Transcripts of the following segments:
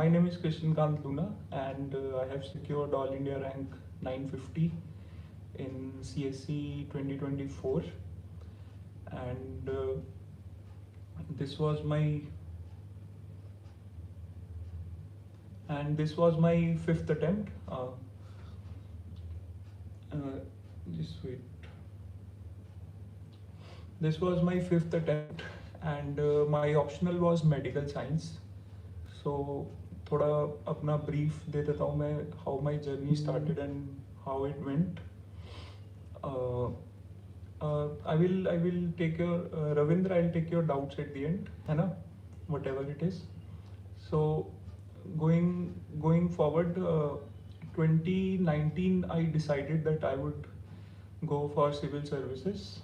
My name is Krishan and I have secured All India rank 950 in CSE 2024, and this was my fifth attempt. Just wait. This was my fifth attempt, and my optional was medical science. So थोड़ा अपना brief दे देता हूँ मैं, how my journey started and how it went. I will take your Ravindra, I'll take your doubts at the end, है ना, whatever it is. So going forward, 2019 I decided that I would go for civil services,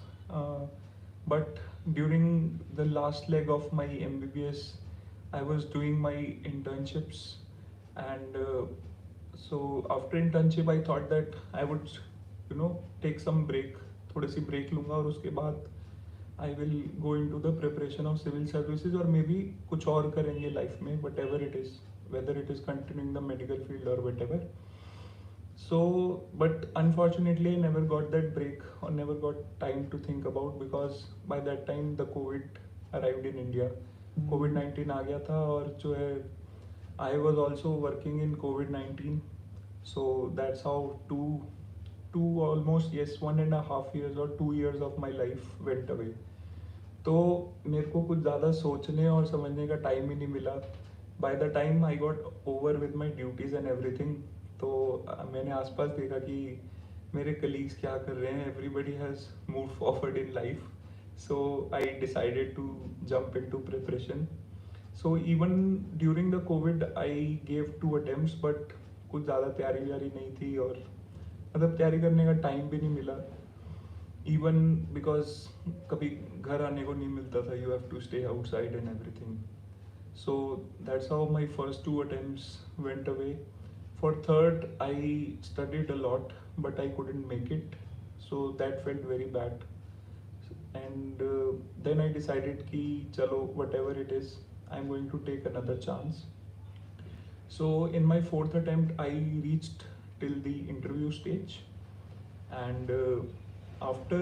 but during the last leg of my MBBS I was doing my internships, and so after internship I thought that I would take some break, थोड़ी सी break लूँगा और उसके बाद I will go into the preparation of civil services, or maybe कुछ और करेंगे life में, whatever it is, whether it is continuing the medical field or whatever. So but unfortunately I never got that break or never got time to think about, because by that time the COVID arrived in India. COVID-19 आ गया था, और जो है I was also working in COVID-19, so that's how two almost 1.5 years or 2 years of my life went away. तो मेरे को कुछ ज़्यादा सोचने और समझने का टाइम ही नहीं मिला. By the time I got over with my duties and everything, तो मैंने आसपास देखा कि मेरे colleagues क्या कर रहे हैं. Everybody has moved forward in life. So I decided to jump into preparation. So even during the COVID I gave 2 attempts, but कुछ ज़्यादा तैयारी व्यारी नहीं थी, और मतलब तैयारी करने का टाइम भी नहीं मिला. Even because कभी घर आने को नहीं मिलता था, you have to stay outside and everything. So that's how my first 2 attempts went away. For third I studied a lot, but I couldn't make it, so that felt very bad. And then I decided कि चलो whatever it is, I'm going to take another chance. So in my 4th attempt I reached till the interview stage, and after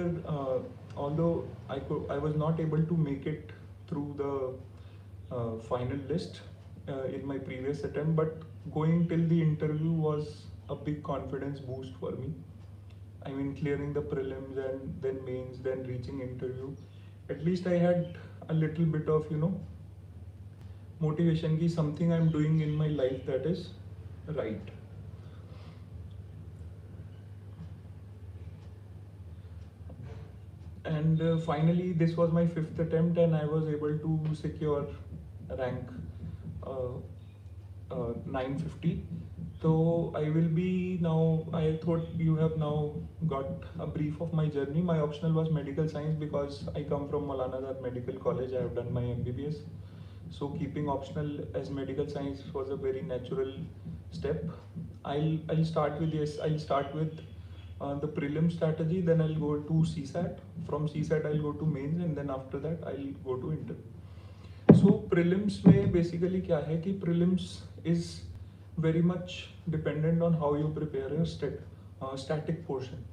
although I was not able to make it through the final list in my previous attempt, but going till the interview was a big confidence boost for me. I mean, clearing the prelims and then mains, then reaching interview, at least I had a little bit of motivation ki something I'm doing in my life that is right. And finally this was my 5th attempt, and I was able to secure rank 950. So I will be now, I thought you have now got a brief of my journey. My optional was medical science because I come from Maulana Azad Medical College. I have done my MBBS. So keeping optional as medical science was a very natural step. I'll start with the prelim strategy, then I'll go to CSAT. From CSAT I'll go to mains, and then after that I'll go to interview. So prelims में basically क्या है कि prelims is very much dependent on how you prepare your static portion.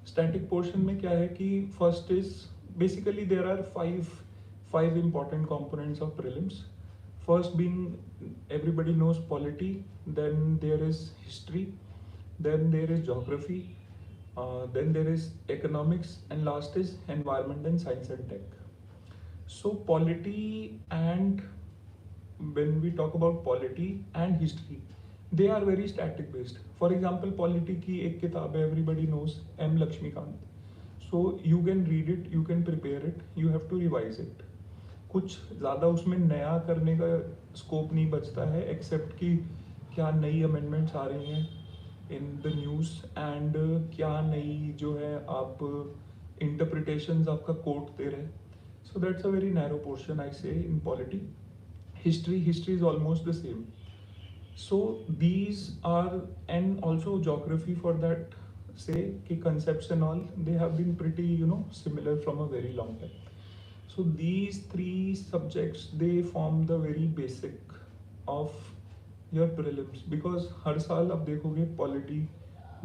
Static portion में क्या है कि first is basically there are five important components of prelims. First being, everybody knows polity, then there is history, then there is geography, then there is economics, and last is environment and science and tech. So polity, and when we talk about polity and history, they are very static based. For example, polity की एक किताब है, everybody knows, M. Lakshmikant. So you can read it, you can prepare it, you have to revise it. कुछ ज़्यादा उसमें नया करने का स्कोप नहीं बचता है, एक्सेप्ट कि क्या नई अमेंडमेंट्स आ रही हैं इन द न्यूज़, एंड क्या नई जो है आप इंटरप्रिटेशंस आपका कोर्ट दे रहे. So that's a very narrow portion I say in polity. History is almost the same. So these are, and also geography for that, say कि concepts and all, they have been pretty similar from a very long time. So these 3 subjects, they form the very basic of your prelims, because हर साल आप देखोगे polity,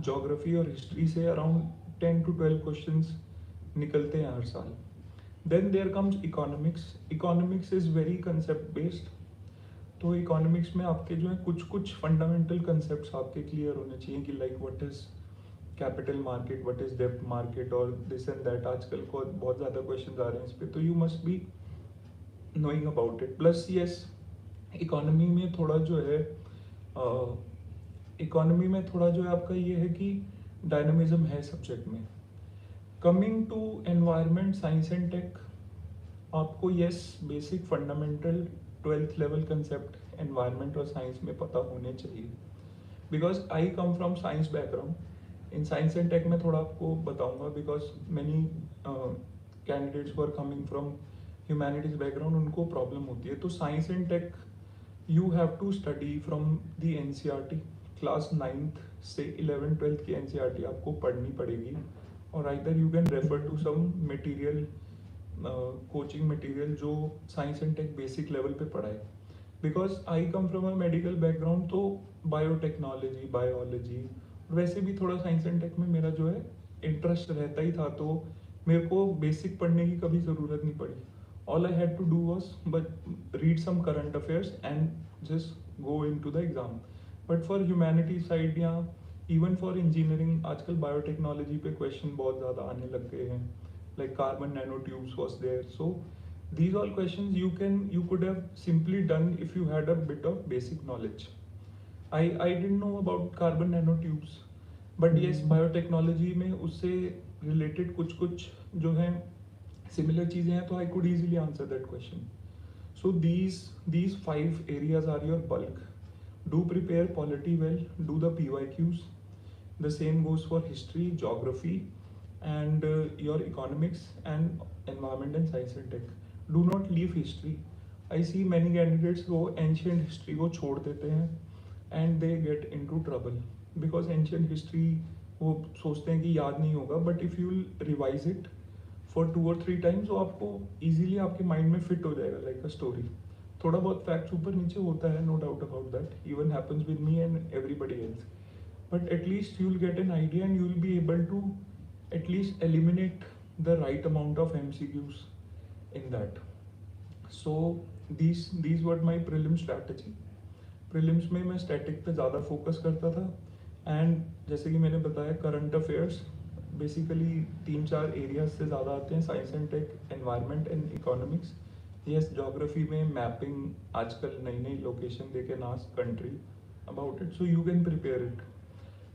geography और history से around 10 to 12 questions निकलते हैं हर साल. Then there comes economics. Economics is very concept based. तो इकोनॉमिक्स में आपके जो है कुछ कुछ फंडामेंटल कंसेप्ट आपके क्लियर होने चाहिए कि like what is capital market, what is डेब्ट मार्केट और दिस एंड दैट. आजकल को बहुत ज़्यादा क्वेश्चन आ रहे हैं इस पर, तो you must be knowing about it. Plus yes, economy में थोड़ा जो है इकोनॉमी में थोड़ा जो है आपका ये है कि डायनामिज्म है सब्जेक्ट में. Coming to environment, science and tech, आपको yes basic fundamental 12th level concept environment और साइंस में पता होने चाहिए. Because I come from science background. In science and tech में थोड़ा आपको बताऊंगा, because many candidates for coming from humanities background, उनको प्रॉब्लम होती है. तो science and tech you have to study from the NCERT. Class 9th से 11th-12th की NCERT आपको पढ़नी पड़ेगी, और either you can refer to some material, coaching material जो science and tech basic level पे पढ़ाए. Because I come from a medical background, तो बायोटेक्नोलॉजी, बायोलॉजी, वैसे भी थोड़ा साइंस एंड टेक में मेरा जो है इंटरेस्ट रहता ही था, तो मेरे को बेसिक पढ़ने की कभी ज़रूरत नहीं पड़ी. All I had to do was but read some current affairs and just go into the exam. But for humanity side या इवन फॉर इंजीनियरिंग, आजकल बायोटेक्नोलॉजी पे क्वेश्चन बहुत ज़्यादा आने लग गए हैं, like carbon nanotubes was there. So these all questions you could have simply done if you had a bit of basic knowledge. I didn't know about carbon nanotubes, but yes, biotechnology में उससे related कुछ जो है similar चीज़ें हैं, तो I could easily answer that question. So these 5 areas are your bulk. Do prepare polity well, do the PYQs. The same goes for history, geography, and your economics and environment and science and tech. Do not leave history. I see many candidates वो ancient history को छोड़ देते हैं and they get into trouble because ancient history वो सोचते हैं कि याद नहीं होगा, but if you revise it for 2 or 3 times, वो आपको easily आपके mind में fit हो जाएगा like a story. थोड़ा बहुत facts ऊपर नीचे होता है, no doubt about that. Even happens with me and everybody else. But at least you'll get an idea and you'll be able to at least eliminate the right amount of MCQs in that. So these were my prelim strategy. Prelims में मैं static पे ज़्यादा focus करता था, and जैसे कि मैंने बताया current affairs basically 3-4 areas से ज़्यादा आते हैं, science and tech, environment and economics. Yes, geography में mapping आजकल नई location दे के ask country about it, so you can prepare it.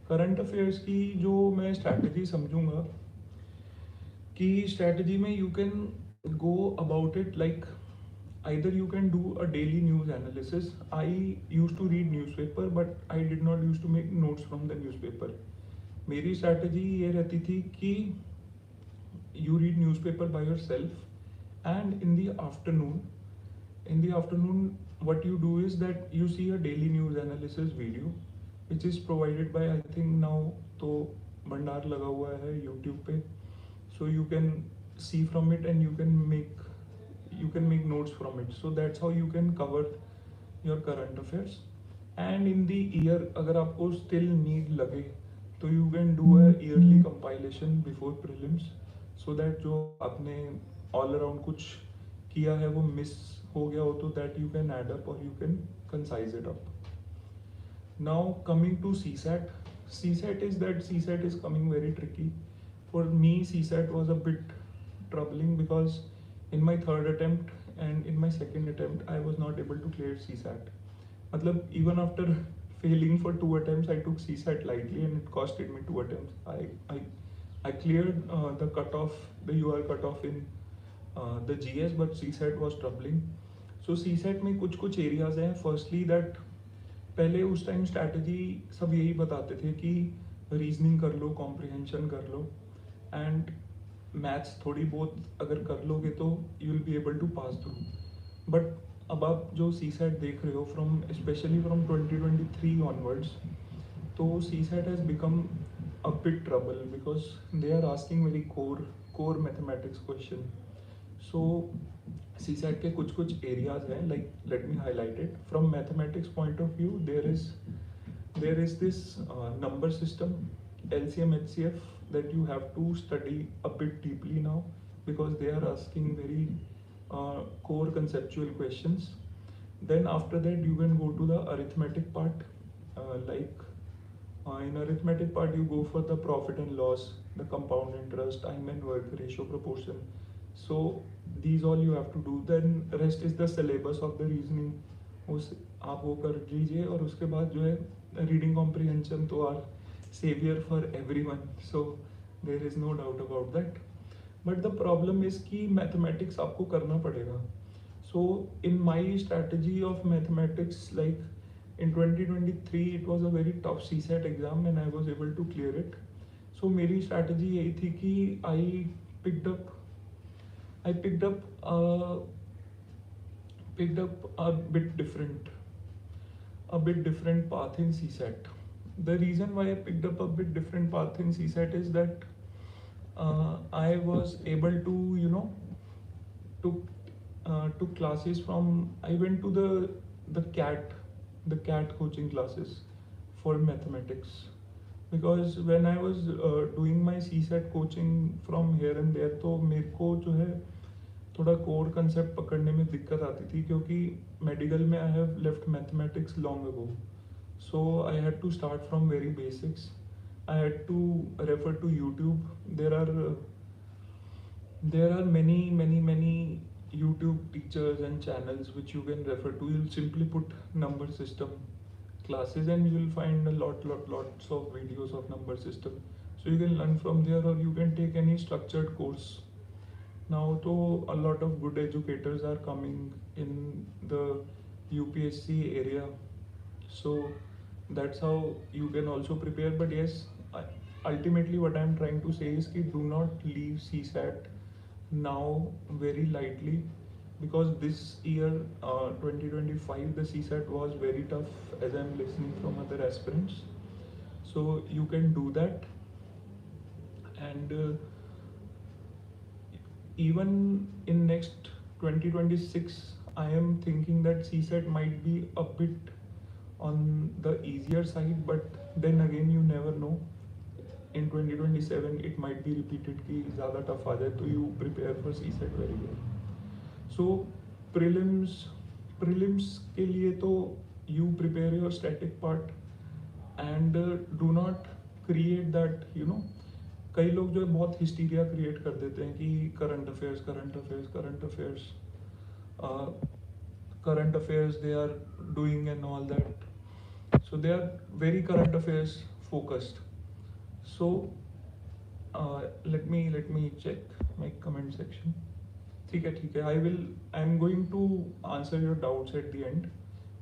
Current affairs की जो मैं स्ट्रैटेजी समझूंगा कि स्ट्रैटेजी में you can go about it like either you can do a daily news analysis. I use to read newspaper but I did not use to make notes from the newspaper. मेरी strategy ये रहती थी कि you read newspaper by yourself and in the afternoon what you do is that you see a daily news analysis video which is provided by I think now तो भंडार लगा हुआ है YouTube पे, so you can see from it and you can make notes from it. So that's how you can cover your current affairs. And in the year अगर आपको still need लगे तो you can do a yearly compilation before prelims, so that जो आपने all around कुछ किया है वो miss हो गया हो तो that you can add up or you can concise it up. Now coming to CSAT. CSAT is coming very tricky. For me, CSAT was a bit troubling because in my 3rd attempt and in my 2nd attempt, I was not able to clear CSAT. मतलब even after failing for 2 attempts, I took CSAT lightly and it costed me 2 attempts. I cleared the cutoff, the UR cutoff in the GS, but CSAT was troubling. So CSAT में कुछ areas हैं. Firstly that पहले उस time strategy सब यही बताते थे कि रीजनिंग कर लो, कॉम्प्रिहेंशन कर लो एंड मैथ्स थोड़ी बहुत अगर कर लोगे तो you will be able to pass through. But अब आप जो CSAT देख रहे हो फ्रॉम स्पेशली फ्रॉम 2023 ऑनवर्ड्स, तो CSAT has become a bit trouble because they are asking very core mathematics question. So CSAT के कुछ areas हैं, like let me highlight it. From mathematics point of view, there is this number system, LCM HCF, that you have to study a bit deeply now, because they are asking very core conceptual questions. Then after that you can go to the arithmetic part, in arithmetic part you go for the profit and loss, the compound interest, time and work ratio, proportion. So these all you have to do. Then rest is the syllabus of the reasoning, उस आप वो कर लीजिए. और उसके बाद जो है रीडिंग कॉम्प्रिहेंशन तो are saviour for everyone, so there is no doubt about that. But the problem is कि मैथमेटिक्स आपको करना पड़ेगा. So in my strategy of mathematics, like in 2023 it was a very tough CSAT exam and I was able to clear it. So मेरी strategy यही थी कि picked up picked up a bit different path in CSAT. The reason why I picked up a bit different path in CSAT is that I was able to, took classes from, I went to the CAT coaching classes for mathematics, because when I was doing my CSAT coaching from here and there, तो मेरे को जो है थोड़ा core concept पकड़ने में दिक्कत आती थी, क्योंकि मेडिकल में I have left mathematics long ago. So I had to start from very basics. I had to refer to YouTube. There are many YouTube teachers and channels which you can refer to. You'll simply put number system classes and you'll find lots of videos of number system. So you can learn from there, or you can take any structured course. Now, though a lot of good educators are coming in the UPSC area, so that's how you can also prepare. But yes, ultimately what I'm trying to say is कि do not leave CSAT now very lightly, because this year 2025 the CSAT was very tough, as I'm listening from other aspirants. So you can do that. And even in next 2026 I am thinking that CSAT might be a bit on the easier side, but then again you never know. In 2027 it might be repeated कि ज़्यादा tough आ जाए, तो you prepare for CSAT very well. So prelims के लिए तो you prepare your static part and do not create that, कई लोग जो है बहुत hysteria create कर देते हैं कि current affairs they are doing and all that. So they are very current affairs focused. So let me check my comment section. ठीक है. I'm going to answer your doubts at the end,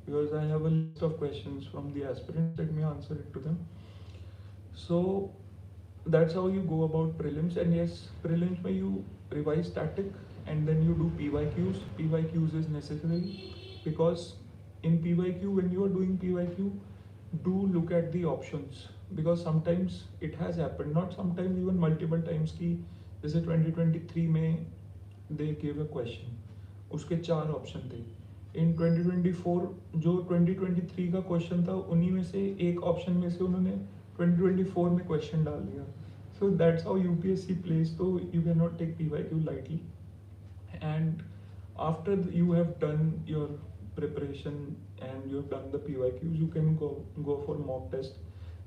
because I have a list of questions from the aspirants. Let me answer it to them. So that's how you go about prelims. And yes, prelims में you revise static and then you do PYQs. PYQs is necessary, because in PYQ, when you are doing PYQ, do look at the options, because sometimes it has happened, not sometimes, even multiple times, कि जैसे 2023 में they gave a question, उसके 4 option थे. In 2024 जो 2023 का question था, उन्हीं में से एक ऑप्शन में से उन्होंने 2024 में क्वेश्चन डाल दिया. So that's how UPSC plays. So you cannot take PYQ lightly. And after you have done your preparation and you have done the PYQs, you can go for mock test.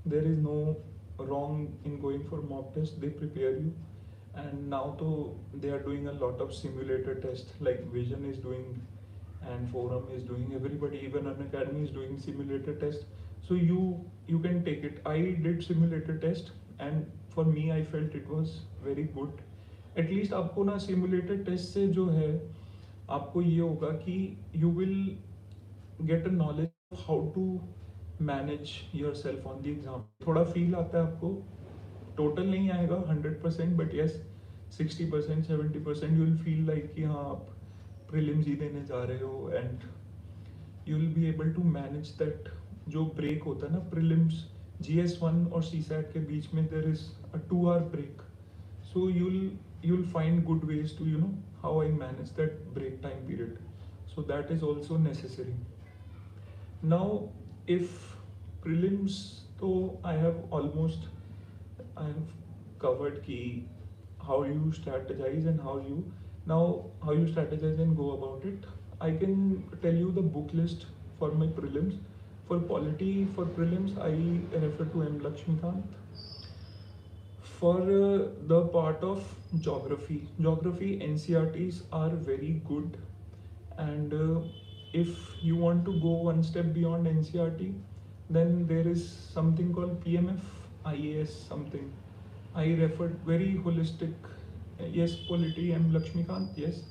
There is no wrong in going for mock test. They prepare you. And now though they are doing a lot of simulator tests, like Vision is doing and Forum is doing, everybody, even Unacademy is doing simulator test. So you can take it. I did simulator test and for me I felt it was very good. At least आपको ना simulator test से जो है आपको ये होगा कि you will get a knowledge of how to manage yourself on the exam. थोड़ा feel आता है आपको, total नहीं आएगा 100%, but yes 60% 70% you will feel like कि हाँ आप prelims ही देने जा रहे हो, and you will be able to manage that. जो break होता है ना prelims GS1 और CSAT के बीच में there is a 2-hour break, so you'll find good ways to how I manage that break time period. So that is also necessary. Now, if prelims, so I have covered key how you strategize and how you strategize and go about it. I can tell you the book list for my prelims. For polity, for prelims, I refer to M. Lakshmikant. For the part of geography NCRTs are very good, and if you want to go one step beyond NCRT, then there is something called PMF, IAS something. I referred very holistic. Yes, polity and Lakshmikant. Yes,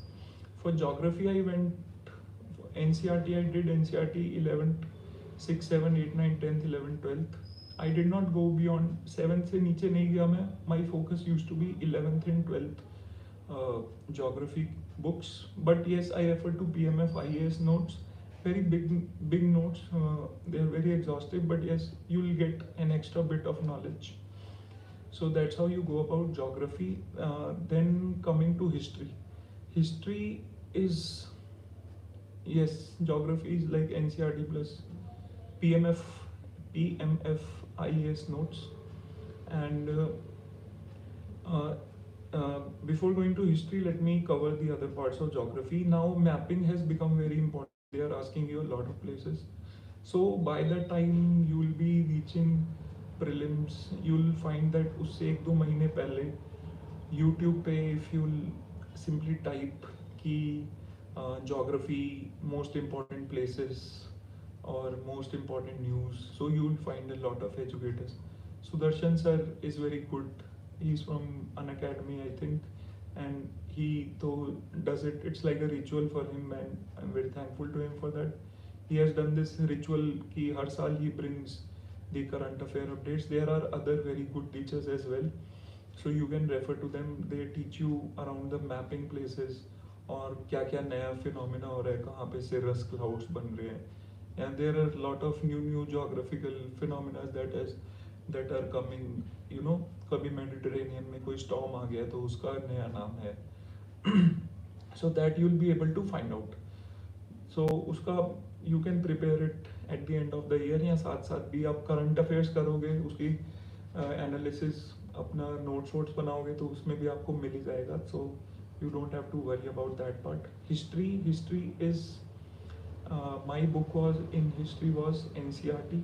for geography I went NCRT. I did NCRT 11th, 6, 7, 8, 9, 10th, 11th, 12th. I did not go beyond 7th से नीचे नहीं गया मैं. My focus used to be 11th and 12th geography books. But yes, I refer to PMF, IAS notes. Very big notes. They are very exhaustive. But yes, you will get an extra bit of knowledge. So that's how you go about geography. Then coming to history. History is, yes, geography is like NCRT plus PMF, IAS notes. And before going to history, let me cover the other parts of geography. Now, mapping has become very important. They are asking you a lot of places. So by the time you will be reaching prelims, you will find that उससे 1-2 महीने पहले YouTube पे if you simply type कि geography, most important places or most important news, so you will find a lot of educators. Sudarshan sir is very good. He's from an academy, I think, and he though does it. It's like a ritual for him, and I'm very thankful to him for that. He has done this ritual कि हर साल he brings the current affair updates. There are other very good teachers as well, so you can refer to them. They teach you around the mapping places और क्या क्या नया phenomena हो रहा है, कहाँ पे cirrus clouds बन रहे हैं. And there are a lot of new geographical phenomena that are coming. You know, कभी मेडिटेरेनियन में कोई storm आ गया तो उसका नया नाम है. So that you'll be able to find out. So उसका you can prepare it at the end of the year, या साथ साथ भी आप current affairs करोगे, उसकी analysis अपना notes बनाओगे तो उसमें भी आपको मिल ही जाएगा. So you don't have to worry about that part. History is my book was in history was NCRT.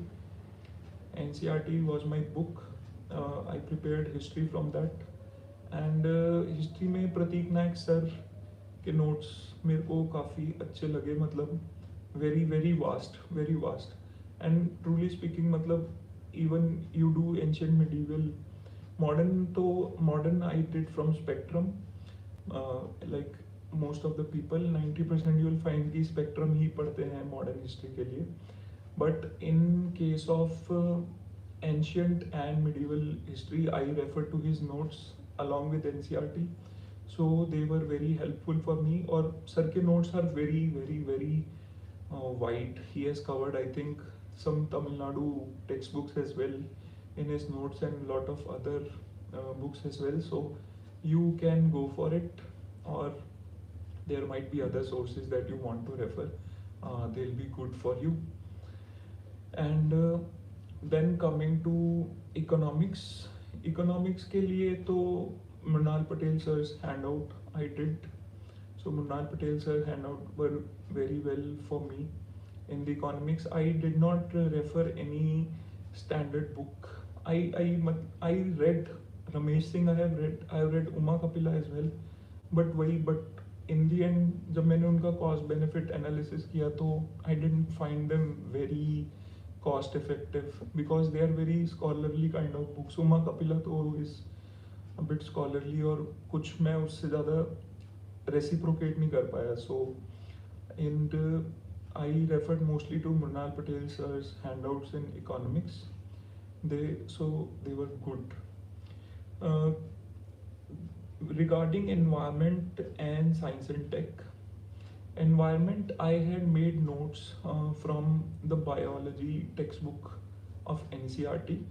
NCRT was my book. I prepared history from that. And history में प्रतीक नायक sir के notes मेरे को काफ़ी अच्छे लगे. मतलब very vast. And truly speaking, मतलब even you do ancient, medieval, modern I did from spectrum. Like most of the people, 90% you will find कि spectrum ही पढ़ते हैं modern history के लिए. But in case of ancient and medieval history, I refer to his notes along with NCRT. So they were very helpful for me. और sir के notes are very wide. He has covered, I think, some Tamil Nadu textbooks as well in his notes and a lot of other books as well. So you can go for it, or there might be other sources that you want to refer. They'll be good for you. And then coming to economics के लिए तो Mrinal Patel sir's handout I did. So Mrinal Patel sir's handout were very well for me. In the economics, I did not refer any standard book. I read Ramesh Singh. I have read Uma Kapila as well. But in the end, जब मैंने उनका cost benefit analysis किया तो I didn't find them very cost effective because they are very scholarly kind of books. Uma Kapila तो is a bit scholarly और कुछ मैं उससे ज़्यादा reciprocate नहीं कर पाया. So I referred mostly to Mrinal Patel sir's handouts in economics. They were good. Regarding environment and science and tech, environment I had made notes from the biology textbook of NCERT.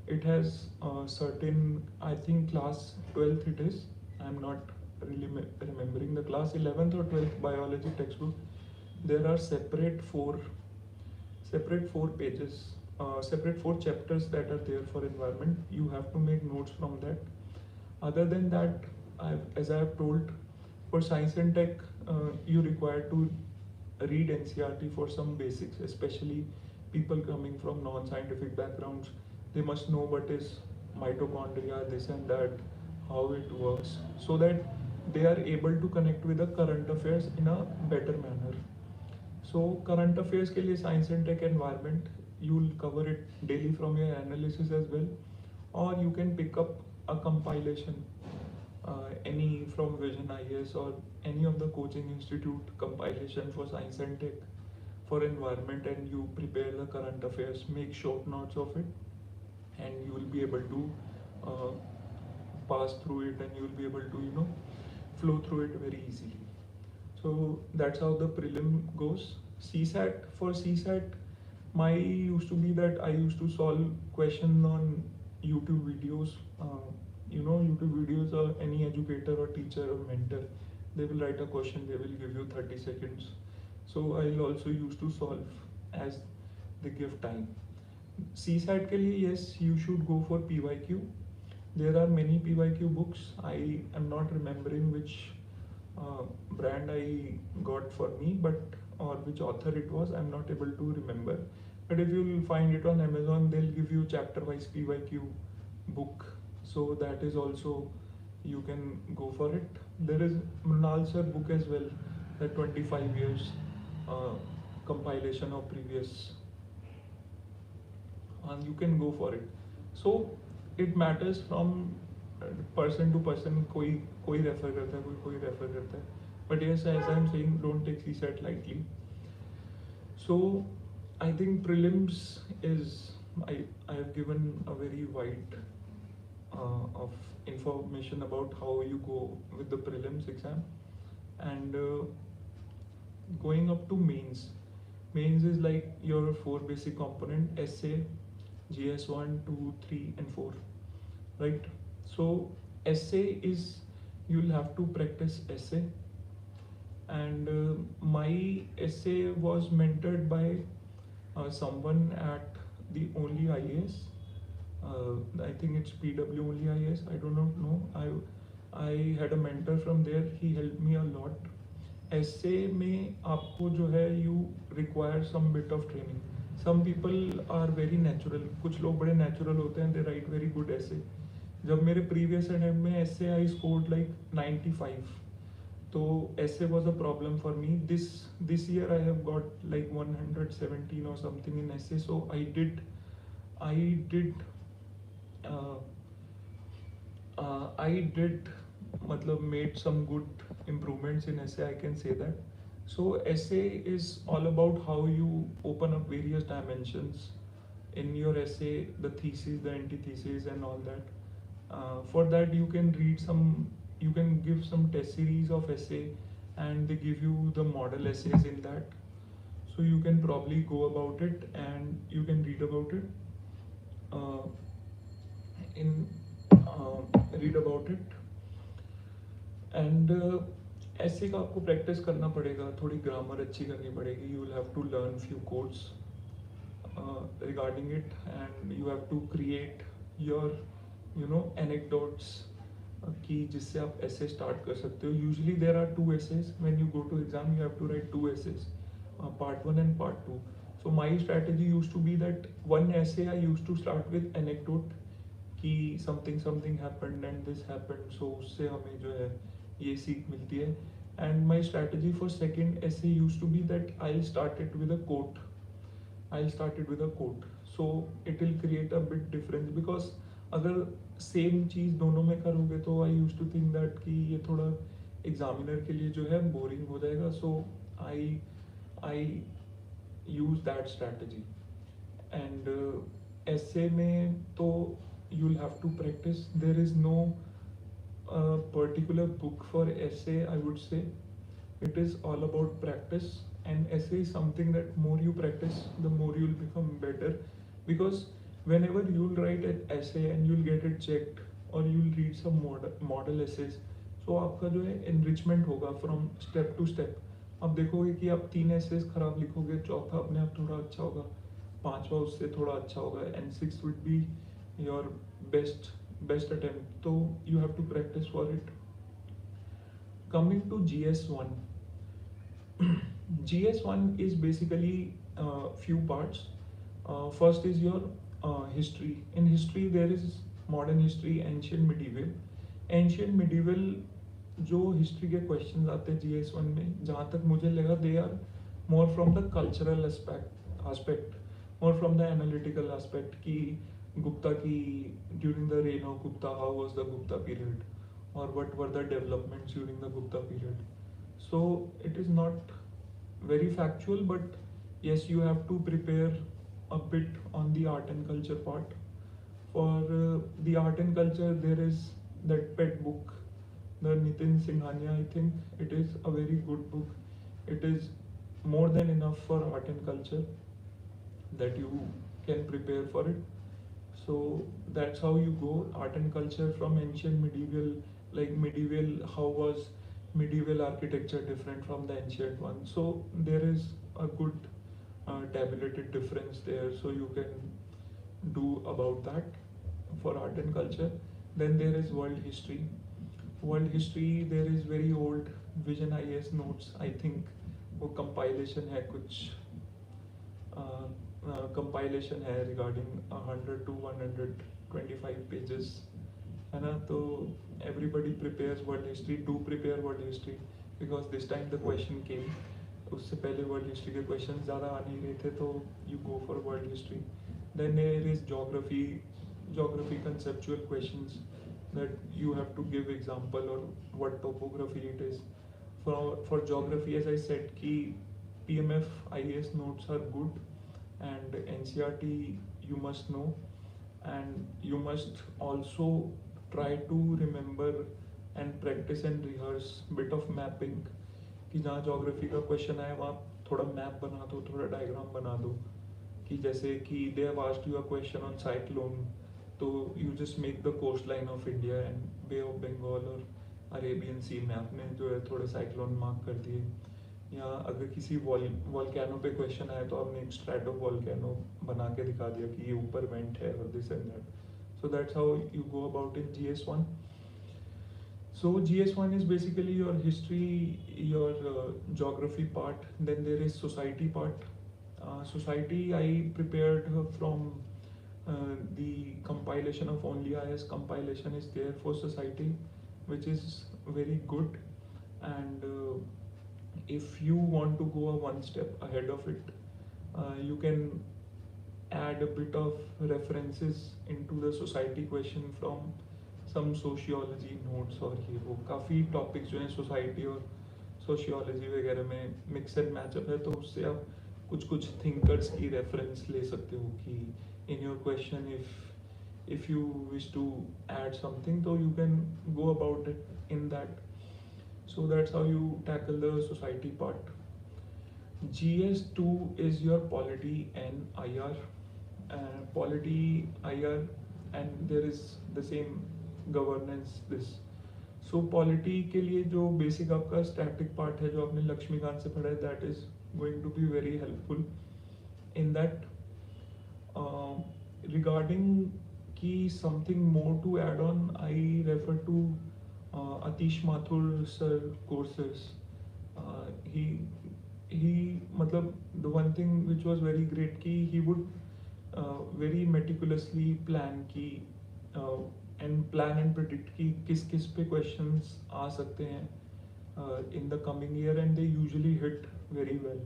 It has certain, I think class 12th it is, I'm not remembering the class 11th or 12th biology textbook, there are separate four pages, separate four chapters that are there for environment. You have to make notes from that. Other than that, as I have told, for science and tech, you require to read NCERT for some basics, especially people coming from non-scientific backgrounds. They must know what is mitochondria, this and that, how it works, so that they are able to connect with the current affairs in a better manner. So current affairs के लिए science and tech environment, you will cover it daily from your analysis as well, or you can pick up a compilation, any from Vision IS or any of the coaching institute compilation for science and tech for environment, and you prepare the current affairs, make short notes of it, and you will be able to pass through it, and you will be able to flow through it very easily. So that's how the prelim goes. CSAT, for CSAT, my used to be that I used to solve question on YouTube videos. YouTube videos, or any educator or teacher or mentor, they will write a question, they will give you 30 seconds. So I'll also used to solve as they give time. CSAT के लिए, yes, you should go for PYQ. There are many PYQ books. I am not remembering which brand I got for me, or which author it was. I'm not able to remember. But if you will find it on Amazon, they'll give you chapter-wise PYQ book. So that is also, you can go for it. There is Mrunal sir book as well, the 25 years compilation of previous, and you can go for it. So it matters from person to person. कोई refer करता है, कोई refer करता है. But yes, as I'm saying, don't take CSAT lightly. So I think prelims is, I have given a very wide of information about how you go with the prelims exam, and going up to mains. Mains is like your four basic component: essay, GS1, 2, 3, and 4, right? So essay is, you'll have to practice essay, and my essay was mentored by someone at the Only IAS. I think it's PW Only IAS. I do not know. I had a mentor from there. He helped me a lot. Essay में आपको जो है, you require some bit of training. Some people are very natural. कुछ लोग बड़े natural होते हैं. They write very good essay. जब मेरे previous attempt में essay I scored like 95. So essay was a problem for me. This year I have got like 117 or something in essay. So I did made some good improvements in essay, I can say that. So essay is all about how you open up various dimensions in your essay, the thesis, the antithesis, and all that. For that you can give some test series of essay, and they give you the model essays in that. So you can probably go about it, and you can read about it. Read about it. And ऐसे का आपको practice करना पड़ेगा, थोड़ी grammar अच्छी करनी पड़ेगी. You will have to learn few codes regarding it, and you have to create your anecdotes कि जिससे आप essay start कर सकते हो. Usually there are 2 essays. When you go to exam, you have to write 2 essays, part 1 and part 2. So my strategy used to be that one essay I used to start with anecdote कि something happened and this happened, so उससे हमें जो है ये सीख मिलती है. And my strategy for second essay used to be that I'll start it with a quote. So it will create a bit difference, because अगर सेम चीज़ दोनों में करोगे तो I used to think that कि ये थोड़ा एग्जामिनर के लिए जो है बोरिंग हो जाएगा. So I use that strategy. And essay में तो you'll have to practice. There is no particular book for essay, I would say. It is all about practice, and essay is something that more you practice, the more you'll become better. Because whenever you'll write an essay and you'll get it checked, or you'll read some model essays, सो आपका जो है enrichment होगा from step to step. आप देखोगे कि आप 3 essays खराब लिखोगे, चौथा अपने आप थोड़ा अच्छा होगा, पांचवा उससे थोड़ा अच्छा होगा, and sixth would be your best attempt. So you have to practice for it. Coming to GS1, GS1 is basically few parts. First is your history. In history, there is modern history, ancient medieval. Ancient medieval जो history के question आते हैं GS1 में, जहाँ तक मुझे लगा they are more from the cultural aspect, more from the analytical aspect कि गुप्ता की during the reign of Gupta how was the Gupta period or what were the developments during the Gupta period. So it is not very factual, but yes, you have to prepare a bit on the art and culture part. For the art and culture, there is that pet book, the Nitin Singhania. I think it is a very good book. It is more than enough for art and culture that you can prepare for it. So that's how you go art and culture from ancient medieval, like medieval, how was medieval architecture different from the ancient one. So there is a good tabulated difference there, so you can do about that for art and culture. Then there is world history. World history, there is very old vision IAS notes. I think वो compilation है कुछ compilation है regarding 100 to 125 pages है ना. तो everybody prepares world history. Do prepare world history because this time the question came. उससे पहले world history के questions ज़्यादा आ नहीं रहे थे, तो you go for world history. Then there is geography conceptual questions that you have to give example or what topography it is. For geography, as I said, कि PMF IAS notes are good and NCERT you must know, and you must also try to remember and practice and rehearse bit of mapping. कि जहाँ geography का question आए वहाँ थोड़ा map बना दो, थोड़ा diagram बना दो. कि जैसे कि they have asked you a question on cyclone, तो you just make the coastline of India and Bay of Bengal और Arabian Sea में आपने जो है थोड़े cyclone mark कर दिए. या अगर किसी वॉल्केनो पे क्वेश्चन आया तो आपने एक स्ट्रैटो वॉल्केनो बना के दिखा दिया कि ये ऊपर वेंट है और this and that. So that's how you go about in GS1. So GS1 is basically your history, your geography part. Then there is society part. Society I prepared from the compilation of only IS compilation is there for society, which is very good. And if you want to go one step ahead of it, you can add a bit of references into the society question from some sociology notes. और ये वो काफ़ी topics जो हैं society और sociology वगैरह में mix and matchup है, तो उससे आप कुछ कुछ थिंकर्स की रेफरेंस ले सकते हो कि in your question if you wish to add something, so you can go about it in that. So that's how you tackle the society part. GS2 is your polity and IR. Polity, IR, and there is the same governance this. So polity के लिए जो basic आपका static part है जो आपने लक्ष्मीकांत से पढ़ा है, that is going to be very helpful in that. Regarding की something more to add on, I refer to Atish Mathur sir courses. He मतलब the one thing which was very great कि he would very meticulously plan कि and plan and predict कि किस किस पे questions आ सकते हैं in the coming year, and they usually hit very well.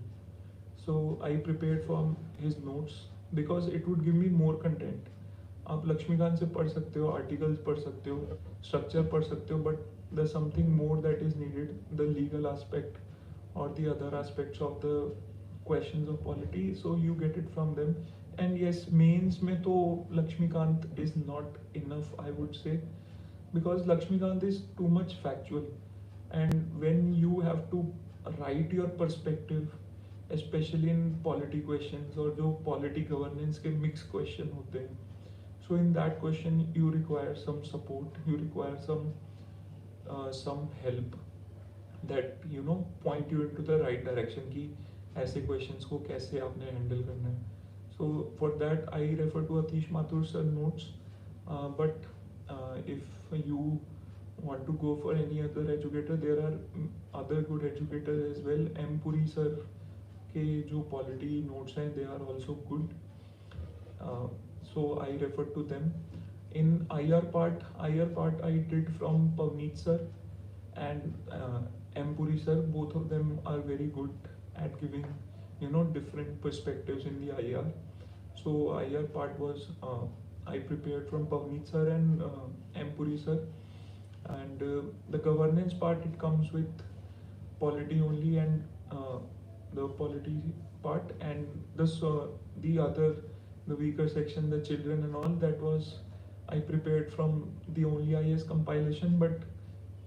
So I prepared from his notes because it would give me more content. आप लक्ष्मीकांत से पढ़ सकते हो, आर्टिकल्स पढ़ सकते हो, स्ट्रक्चर पढ़ सकते हो, but there's something more that is needed, the legal aspect or the other aspects of the questions of polity, so you get it from them. And yes, mains में तो Laxmikant is not enough, I would say, because Lakshmikant is too much factual, and when you have to write your perspective, especially in polity questions और जो polity governance के mixed question होते हैं, so in that question you require some support, you require some some help that point you into the right direction कि ऐसे questions को कैसे आपने handle करना है. So for that I refer to Atish Mathur sir notes. But if you want to go for any other educator, there are other good educators as well. M Puri sir के जो polity notes हैं, they are also good. So I refer to them. In IR part I did from Pavneet sir and M Puri sir. Both of them are very good at giving different perspectives in the IR. So IR part was I prepared from Pavneet sir and M Puri sir, and the governance part, it comes with polity only, and the polity part, and the other, the weaker section, the children and all, that was I prepared from the only IS compilation. But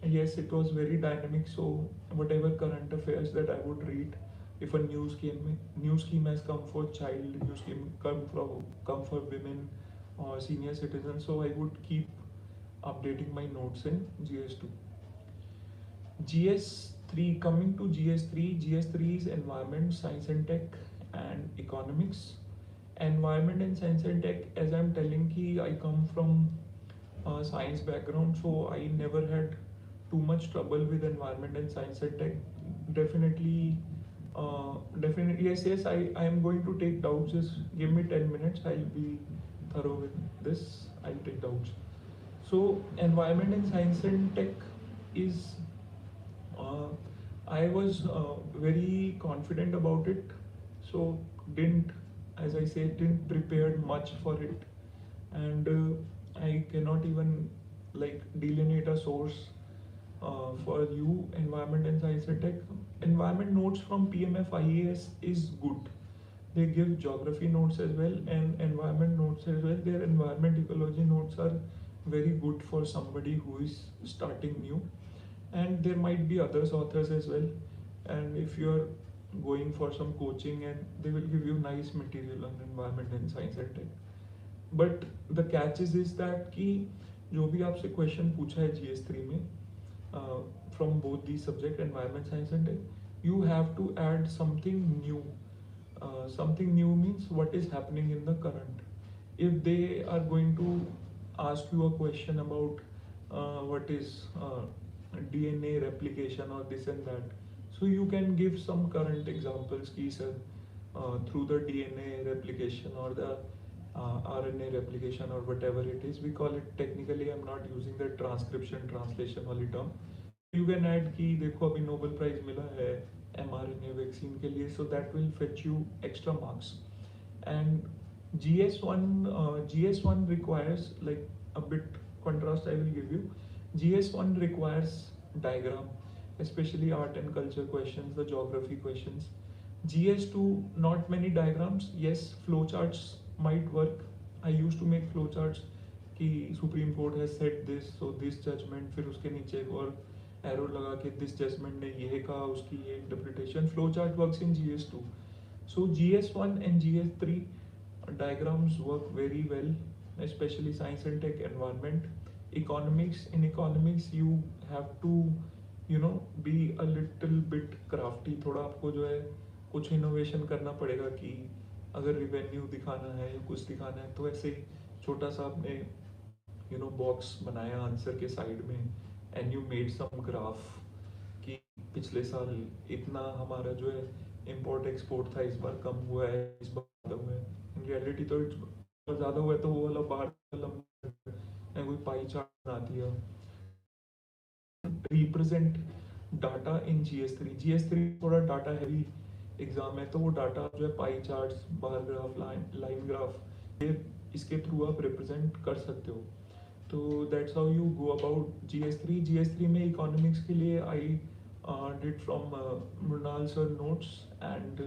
yes, it was very dynamic, so whatever current affairs that I would read, if a new scheme has come for child, new scheme come for women or senior citizens, so I would keep updating my notes in GS2. GS3, coming to GS3 is environment, science and tech, and economics. Environment and science and tech, as I'm telling ki I come from a science background, so I never had too much trouble with environment and science and tech. Definitely, yes, I am going to take doubts. Just give me 10 minutes, I'll be thorough with this. I'll take doubts. So environment and science and tech is, I was very confident about it, so as I said, didn't prepare much for it, and I cannot even like delineate a source for you. Environment and science and tech, environment notes from PMF IAS is good. They give geography notes as well and environment notes as well. Their environment ecology notes are very good for somebody who is starting new, and there might be others authors as well. And if you're going for some coaching, and they will give you nice material on environment and science and tech. But the catch is that कि जो भी आपसे question पूछा है GS3 में from both these subject, environment, science and tech, you have to add something new. Something new means what is happening in the current. If they are going to ask you a question about what is DNA replication or this and that, so you can give some current examples ki sir, through the DNA replication or the RNA replication or whatever it is, we call it technically, I'm not using the translation वाली term. You can add कि देखो अभी Nobel Prize मिला है mRNA vaccine के लिए, so that will fetch you extra marks. And GS1 requires like a bit contrast I will give you. GS1 requires diagram, especially art and culture questions, the geography questions. GS2, not many diagrams. Yes, flowcharts might work. I used to make flowcharts कि Supreme Court has said this, so this judgment, फिर उसके नीचे एक और arrow लगा के this judgment ने ये कहा, उसकी ये interpretation. Flowchart works in GS2. So GS1 and GS3 diagrams work very well, especially science and tech, environment. Economics, in economics you have to be a little bit crafty. थोड़ा आपको जो है कुछ innovation करना पड़ेगा कि अगर revenue दिखाना है या कुछ दिखाना है, तो ऐसे छोटा सा आपने बॉक्स बनाया आंसर के साइड में, and you made some graph कि पिछले साल इतना हमारा जो है इम्पोर्ट एक्सपोर्ट था, इस बार कम हुआ है, इस बार ज़्यादा हुआ है. इन रियलिटी तो ज़्यादा हुआ है, तो वो वाला बार कोई पाई चार्ट बना दिया. रिप्रेजेंट डाटा इन GS3 थोड़ा डाटा हैवी एग्जाम है, तो वो डाटा जो है pie charts, bar graph, line graph, ये इसके थ्रू आप रिप्रेजेंट कर सकते हो. तो that's how you go about GS3 में इकोनॉमिक्स के लिए I did from Mrinal sir notes and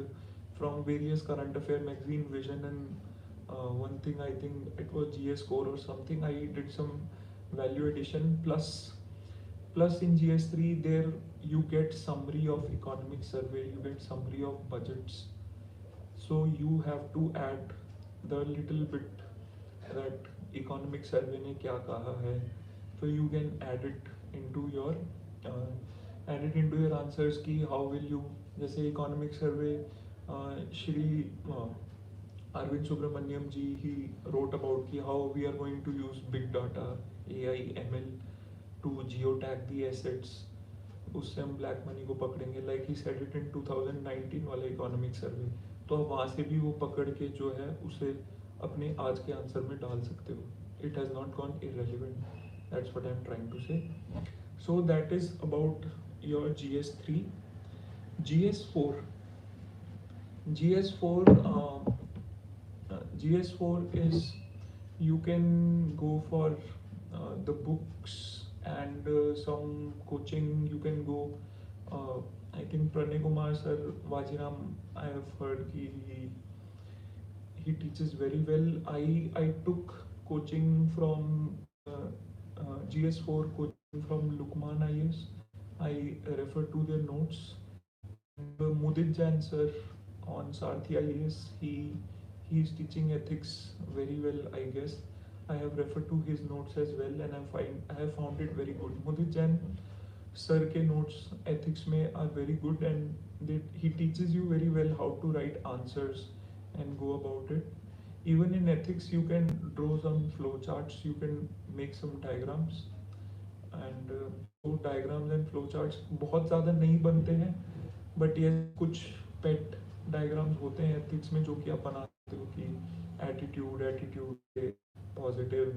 from various current affair magazine vision, and one thing I think it was GS Core or something, I did some value addition. Plus in GS3 there you get summary of economic survey, you get summary of budgets, so you have to add the little bit that economic survey ने क्या कहा है, so you can add it into your answers की how will you, जैसे economic survey, Shri Arvind Subramaniam ji, he wrote about कि how we are going to use big data, AI, ML to geotag the assets, उससे हम black money को पकड़ेंगे, like he said it in 2019 वाला economic survey. तो आप वहाँ से भी वो पकड़ के जो है उसे अपने आज के आंसर में डाल सकते हो। It has not gone irrelevant, that's what I am trying to say. So that is about your GS3। GS4, GS4 is, you can go for the books and some coaching. You can go, I think Pranay Kumar sir, Vajiram, I have heard he teaches very well. I took coaching from GS4 coaching from Lukman IS. I refer to their notes. And Mudit Jain sir on Sarthi IS, he is teaching ethics very well, I guess. I have referred to his notes as well, and I have found it very good. Mudit Jain sir ke notes ethics में are very good, and he teaches you very well how to write answers and go about it. Even in ethics, you can draw some flow charts, you can make some diagrams, and वो diagrams and flow charts बहुत ज़्यादा नहीं बनते हैं, but ये कुछ pet diagrams होते हैं ethics में जो कि आप बना सकते हो कि attitude, positive,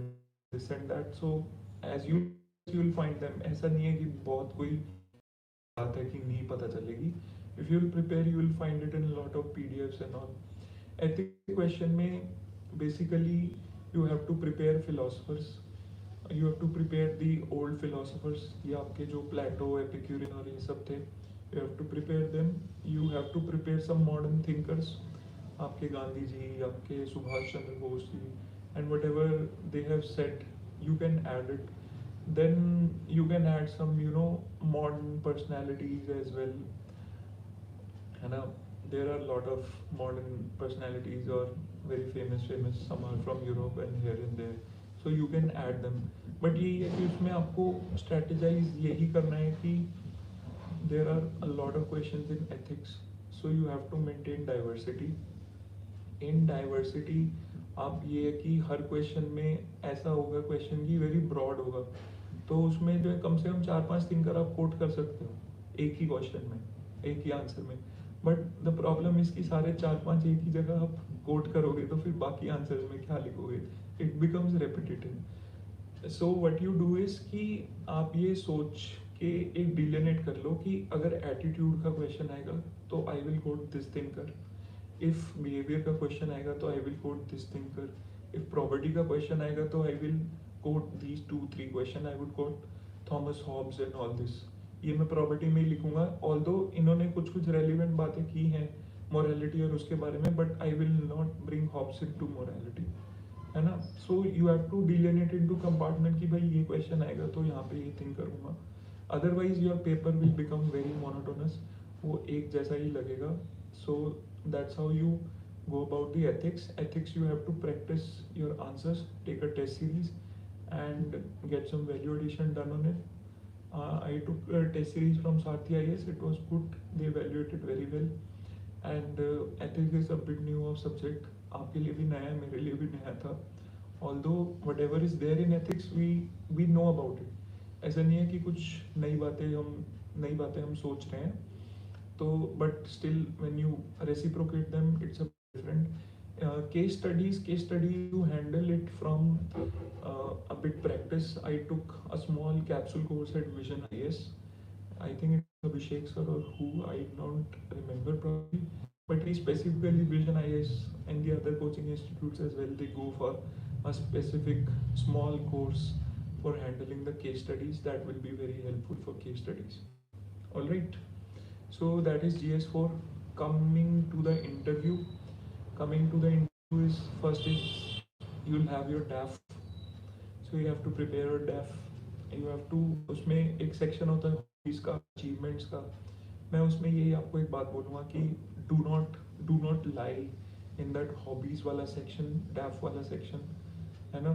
this and that. So as you will find them. ऐसा नहीं है कि बहुत कोई बात है कि नहीं पता चलेगी. If you will prepare, you will find it in a lot of PDFs and all. Ethics question में basically you have to prepare philosophers. You have to prepare the old philosophers. ये आपके जो Plato, Epicurean और ये सब थे. You have to prepare them. You have to prepare some modern thinkers. आपके गांधी जी, आपके Subhash Chandra Bose ji, and whatever they have said, you can add it. Then you can add some, modern personalities as well. And there are a lot of modern personalities or very famous. Some are from Europe and here and there. So you can add them. But ये है कि उसमें आपको strategize यही करना है कि there are a lot of questions in ethics. So you have to maintain diversity. In diversity, आप ये है कि हर क्वेश्चन में ऐसा होगा, क्वेश्चन की वेरी ब्रॉड होगा, तो उसमें जो है कम से कम 4-5 थिंकर आप कोट कर सकते हो एक ही क्वेश्चन में, एक ही आंसर में. बट द प्रॉब्लम इसकी सारे 4-5 एक ही जगह आप कोट करोगे तो फिर बाकी आंसर्स में क्या लिखोगे, it becomes repetitive. So what you do is कि आप ये सोच के एक डिलिनेट कर लो कि अगर एटीट्यूड का क्वेश्चन आएगा तो I will quote this thinker. If behaviour का क्वेश्चन आएगा तो I will quote this thinker. If property का क्वेश्चन आएगा तो I will quote these 2-3 question. I would quote Thomas Hobbes and all this. ये मैं प्रॉपर्टी में ही लिखूंगा, ऑल्दो इन्होंने कुछ रेलिवेंट बातें की हैं मोरालिटी और उसके बारे में, but I will not bring Hobbes into morality, है ना. So you have to delineate into compartment कि भाई ये क्वेश्चन आएगा तो यहाँ पे ये थिंक करूँगा. Otherwise your paper will become very monotonous, वो एक जैसा ही लगेगा. सो that's how you go about the ethics. Ethics, you have to practice your answers, take a test series and get some value addition done on it. I took a test series from Sarthi IS. It was good. They evaluated very well. And ethics is a bit new of subject. आपके लिए भी नया है, मेरे लिए भी नया था. Although whatever is there in ethics, we know about it. ऐसा नहीं है कि कुछ नई बातें हम सोच रहे हैं. तो but still when you reciprocate them, it's a different. Case studies you handle it from a bit practice. I took a small capsule course at Vision IS. I think it's Abhishek sir or who, I don't remember probably, but he specifically Vision IS and the other coaching institutes as well, they go for a specific small course for handling the case studies. That will be very helpful for case studies. All right, so that is GS4. Coming to the interview is, first is you'll have your DAF. So you have to prepare your DAF. You have to, उसमें एक section होता है hobbies का, achievements का. मैं उसमें यही आपको एक बात बोलूँगा कि do not lie in that hobbies वाला सेक्शन, DAF वाला सेक्शन, है ना.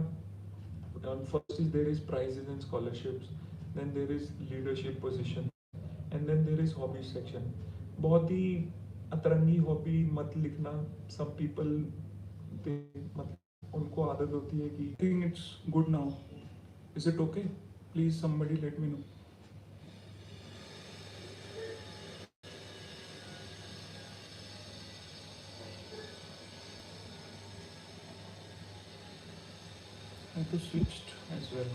First is there is prizes and scholarships. then there is leadership position, and then there is hobby section. बहुत ही अतरंगी हॉबी मत लिखना. Some people they मतलब उनको आदत होती है कि I think it's good now. Is it okay? Please somebody let me know. I have to switched as well.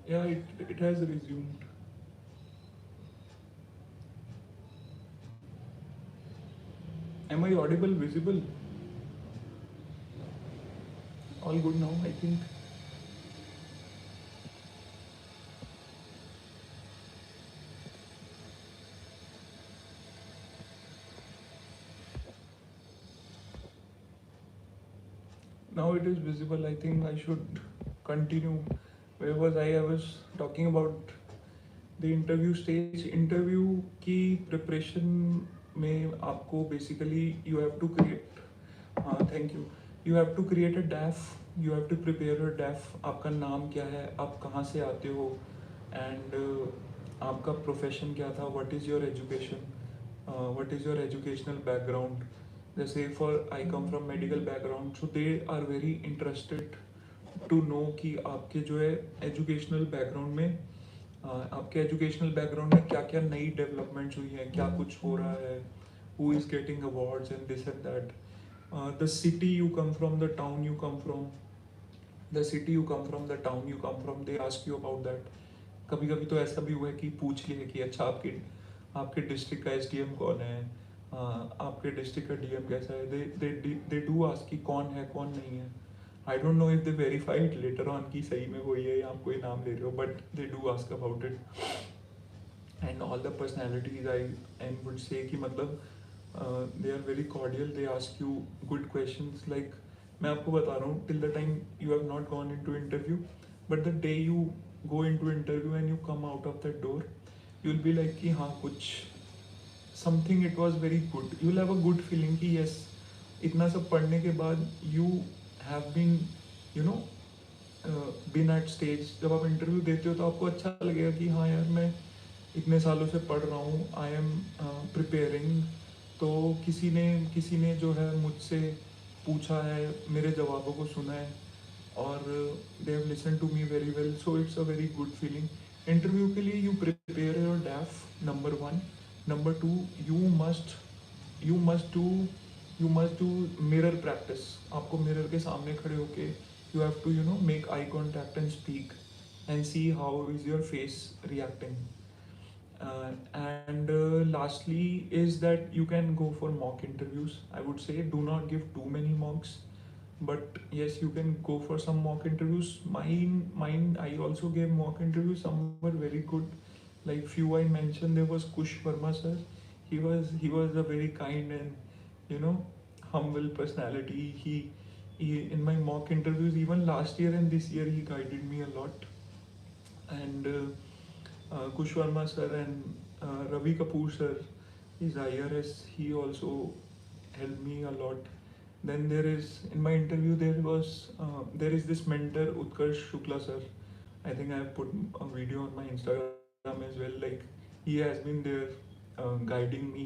Yeah, it has resumed. Am I audible, visible? All good now, I think. Now it is visible. I think I should continue. Where was I? I was talking about the interview stage. Interview की preparation में आपको basically you have to create. Thank you. You have to create a DAF. You have to prepare a DAF. आपका नाम क्या है? आप कहाँ से आते हो? And आपका profession क्या था? What is your education? What is your educational background? जैसे for I come from medical background, so they are very interested to know कि आपके जो है educational background में आपके एजुकेशनल बैकग्राउंड में क्या क्या नई डेवलपमेंट्स हुई हैं, क्या कुछ हो रहा है, who is getting awards and this and that. The city you come from, the town you come from, the city you come from, the town you come from, they ask you about that. कभी कभी तो ऐसा भी हुआ है कि पूछ लिए कि अच्छा आपके आपके डिस्ट्रिक्ट का एसडीएम कौन है, आपके डिस्ट्रिक्ट का डीएम कैसा है. दे डू आस्क कि कौन है कौन नहीं है. आई don't know if they verified later on कि सही में वही है या आप कोई नाम ले रहे हो, but they do ask about it. And all the personalities I and would say कि मतलब they are very cordial. They ask you good questions. Like मैं आपको बता रहा हूँ, till the time you have not gone into interview, but the day you go into interview and you come out of that door, you will be like कि हाँ कुछ something it was very good. You will have a good feeling कि yes, इतना सब पढ़ने के बाद you have been you know been at stage. जब आप इंटरव्यू देते हो तो आपको अच्छा लगेगा कि हाँ यार मैं इतने सालों से पढ़ रहा हूँ, आई एम प्रिपेयरिंग. तो किसी ने जो है मुझसे पूछा है, मेरे जवाबों को सुना है और they have listen to me very well. So it's a very good feeling. Interview के लिए you prepare your DAF, number 1. Number 2, you must do mirror practice. आपको मिरर के सामने खड़े होके you have to make eye contact and speak and see how is your face reacting. And lastly is that you can go for mock interviews. I would say do not give too many mocks, but yes, you can go for some mock interviews. Mine I also gave mock interviews. Some were very good. Like few I mentioned, there was Kush Verma sir. He was a very kind and humble personality. He in my mock interviews even last year and this year he guided me a lot. And Kush Verma sir and Ravi Kapoor sir is IRS. He also helped me a lot. Then there is in my interview there is this mentor Utkarsh Shukla sir. I think I have put a video on my Instagram as well. Like he has been there guiding me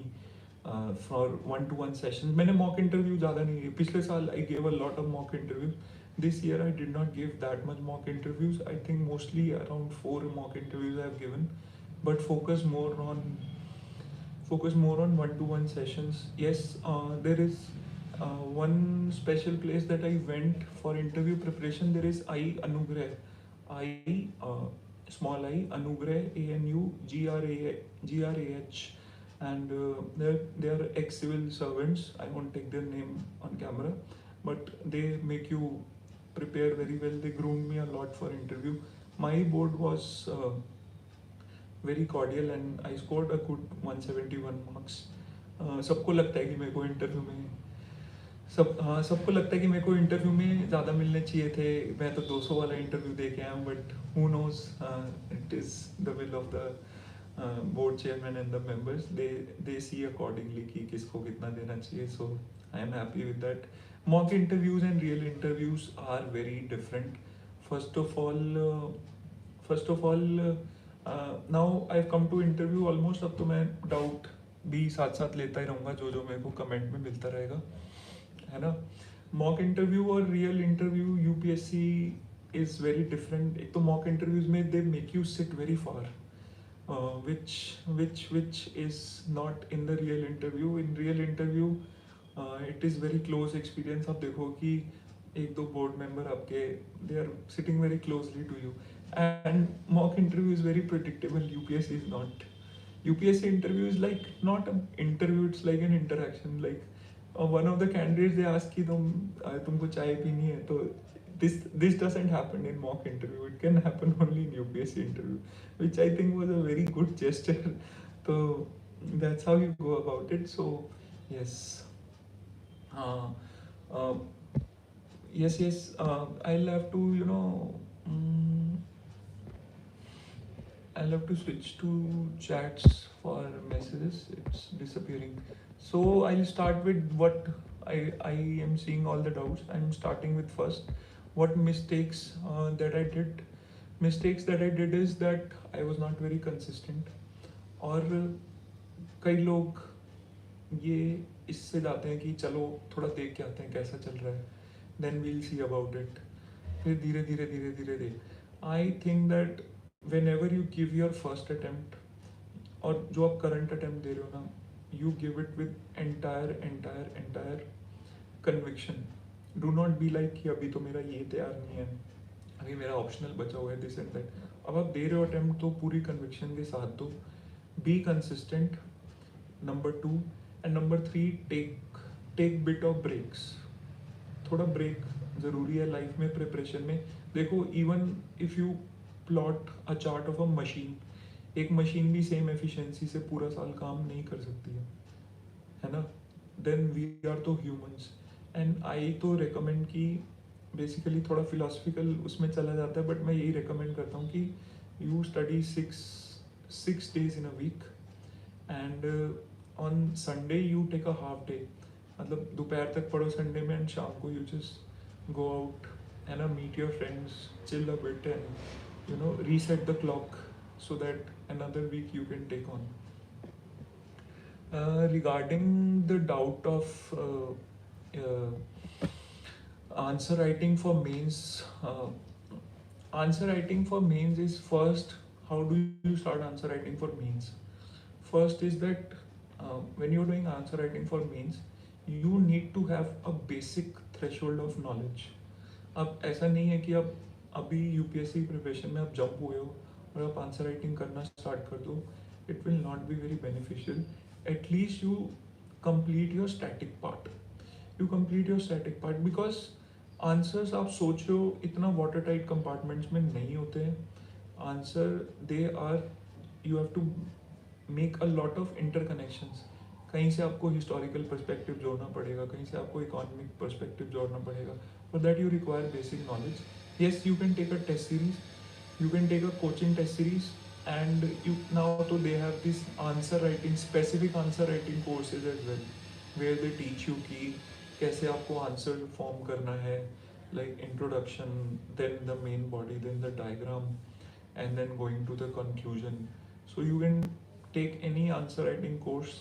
for one-to-one sessions. मैंने mock interview ज़्यादा नहीं किए. पिछले साल I gave a lot of mock interviews. This year I did not give that much mock interviews. I think mostly around 4 mock interviews I have given, but focus more on one-to-one sessions. Yes, there is one special place that I went for interview preparation. There is small I Anugrah, ANUGRAH, and they are ex-civil servants. I won't take their name on camera, but they make you prepare very well. They groomed me a lot for interview. My board was very cordial and I scored a good 171 marks. सबको लगता है कि मेरे को interview में सबको लगता है कि मेरे को इंटरव्यू में ज़्यादा मिलने चाहिए थे. मैं तो 200 वाला इंटरव्यू दे के आया हूँ, but who knows, it is the will of the board chairman and the members, they see accordingly कि किसको कितना देना चाहिए. So I am happy with that. Mock interviews and real interviews are very different. First of all, first of all, now I've come to interview almost. अब तो मैं doubt भी साथ साथ लेता ही रहूँगा जो मेरे को कमेंट में मिलता रहेगा, है ना. मॉक इंटरव्यू और real interview UPSC is very different. एक तो मॉक इंटरव्यूज में they make you sit very far, which is not in the real interview. In real interview it is very close experience. आप देखो कि एक दो board member आपके they are sitting very closely to you, and mock interview is very predictable. UPSC is not. UPSC interview is like not an interview, it's like an interaction. Like one of the candidates they ask कि तुमको चाय पीनी है, तो this doesn't happen in mock interview. It can happen only in UPSC interview, which I think was a very good gesture. So that's how you go about it. So yes, uh, uh, yes, I'll have to I'll have to switch to chats for messages. It's disappearing. So I'll start with what I am seeing all the doubts. I'm starting with first. What mistakes that I did? Mistakes that I did is that I was not very consistent. और कई लोग ये इससे जाते हैं कि चलो थोड़ा देख के आते हैं कैसा चल रहा है, then we'll see about it. फिर धीरे धीरे दे. I think that whenever you give your first attempt, और जो आप current attempt दे रहे हो ना, you give it with entire conviction. Do not be like कि अभी तो मेरा ये तैयार नहीं है, अभी मेरा ऑप्शनल बचा हुआ है, दिस एंड दैट. अब आप दे रहे हो अटेम्प्ट तो पूरी कन्विक्शन के साथ दो. Be consistent, number 2. And number 3, take bit of breaks. थोड़ा ब्रेक ज़रूरी है लाइफ में, प्रिपरेशन में. देखो even if you plot a chart of a machine, एक मशीन भी सेम एफिशिएंसी से पूरा साल काम नहीं कर सकती है ना. देन वी आर तो ह्यूमंस. एंड आई तो रिकमेंड कि बेसिकली थोड़ा फिलोसफिकल उसमें चला जाता है, बट मैं यही रिकमेंड करता हूँ कि you study 6 days in a week, and on Sunday you take a half day. मतलब दोपहर तक पढ़ो संडे में, एंड शाम को you just go out and meet your friends, chill a bit, and reset the clock so that another week you can take on. Regarding the doubt of answer writing for mains, answer writing for mains is first, how do you start answer writing for mains? First is that when you're doing answer writing for mains, you need to have a basic threshold of knowledge. अब ऐसा नहीं है कि आप अभी UPSC preparation में आप jump हुए हो और आप आंसर राइटिंग करना स्टार्ट कर दो. It will not be very beneficial. At least you complete your static part. Because answers आप सोच रहे हो इतना वाटर टाइट कंपार्टमेंट्स में नहीं होते हैं. Answer they are, you have to make a lot of interconnections. कहीं से आपको हिस्टोरिकल पर्सपेक्टिव जोड़ना पड़ेगा, कहीं से आपको इकोनॉमिक पर्सपेक्टिव जोड़ना पड़ेगा. For that you require basic knowledge. Yes, you can take a test series, you can take a coaching test series, and you now so they have this answer writing, specific answer writing courses as well, where they teach you कि कैसे आपको answer form करना है, like introduction, then the main body, then the diagram, and then going to the conclusion. So you can take any answer writing course.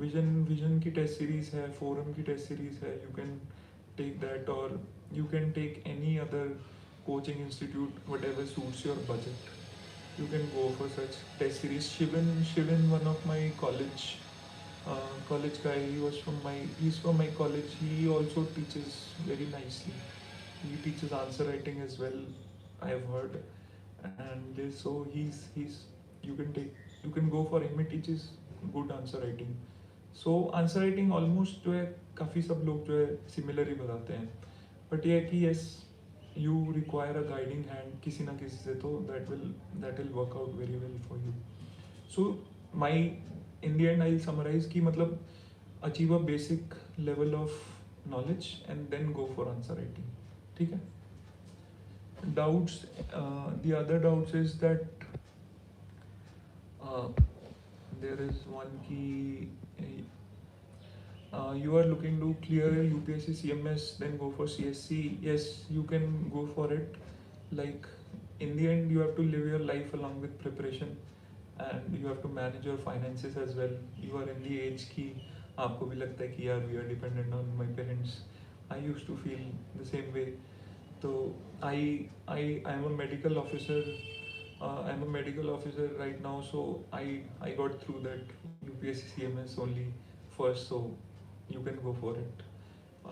vision की test series है, forum की test series है, you can take that, or you can take any other coaching institute, whatever suits your budget. You can go for such test series. Shivan, one of my college guy, he's from my college. He also teaches very nicely. He teaches answer writing as well, I have heard. And so he's you can go for him. He teaches good answer writing. So answer writing almost जो है काफ़ी सब लोग जो है similar ही बताते हैं, but ये है कि yes, you require a guiding hand किसी ना किसी से, तो that will work out very well for you. So my in the end I'll summarize कि मतलब achieve a basic level of knowledge and then go for answer writing. ठीक है. Doubts, the other doubts is that uh, there is one key. You are looking to clear UPSC CMS, then go for CSC. Yes, you can go for it. Like, in the end, you have to live your life along with preparation, and you have to manage your finances as well. You are in the age की आपको भी लगता है कि यार we are dependent on my parents. I used to feel the same way. So I'm a medical officer. I'm a medical officer right now, so I got through that UPSC CMS only first, so you can go for it.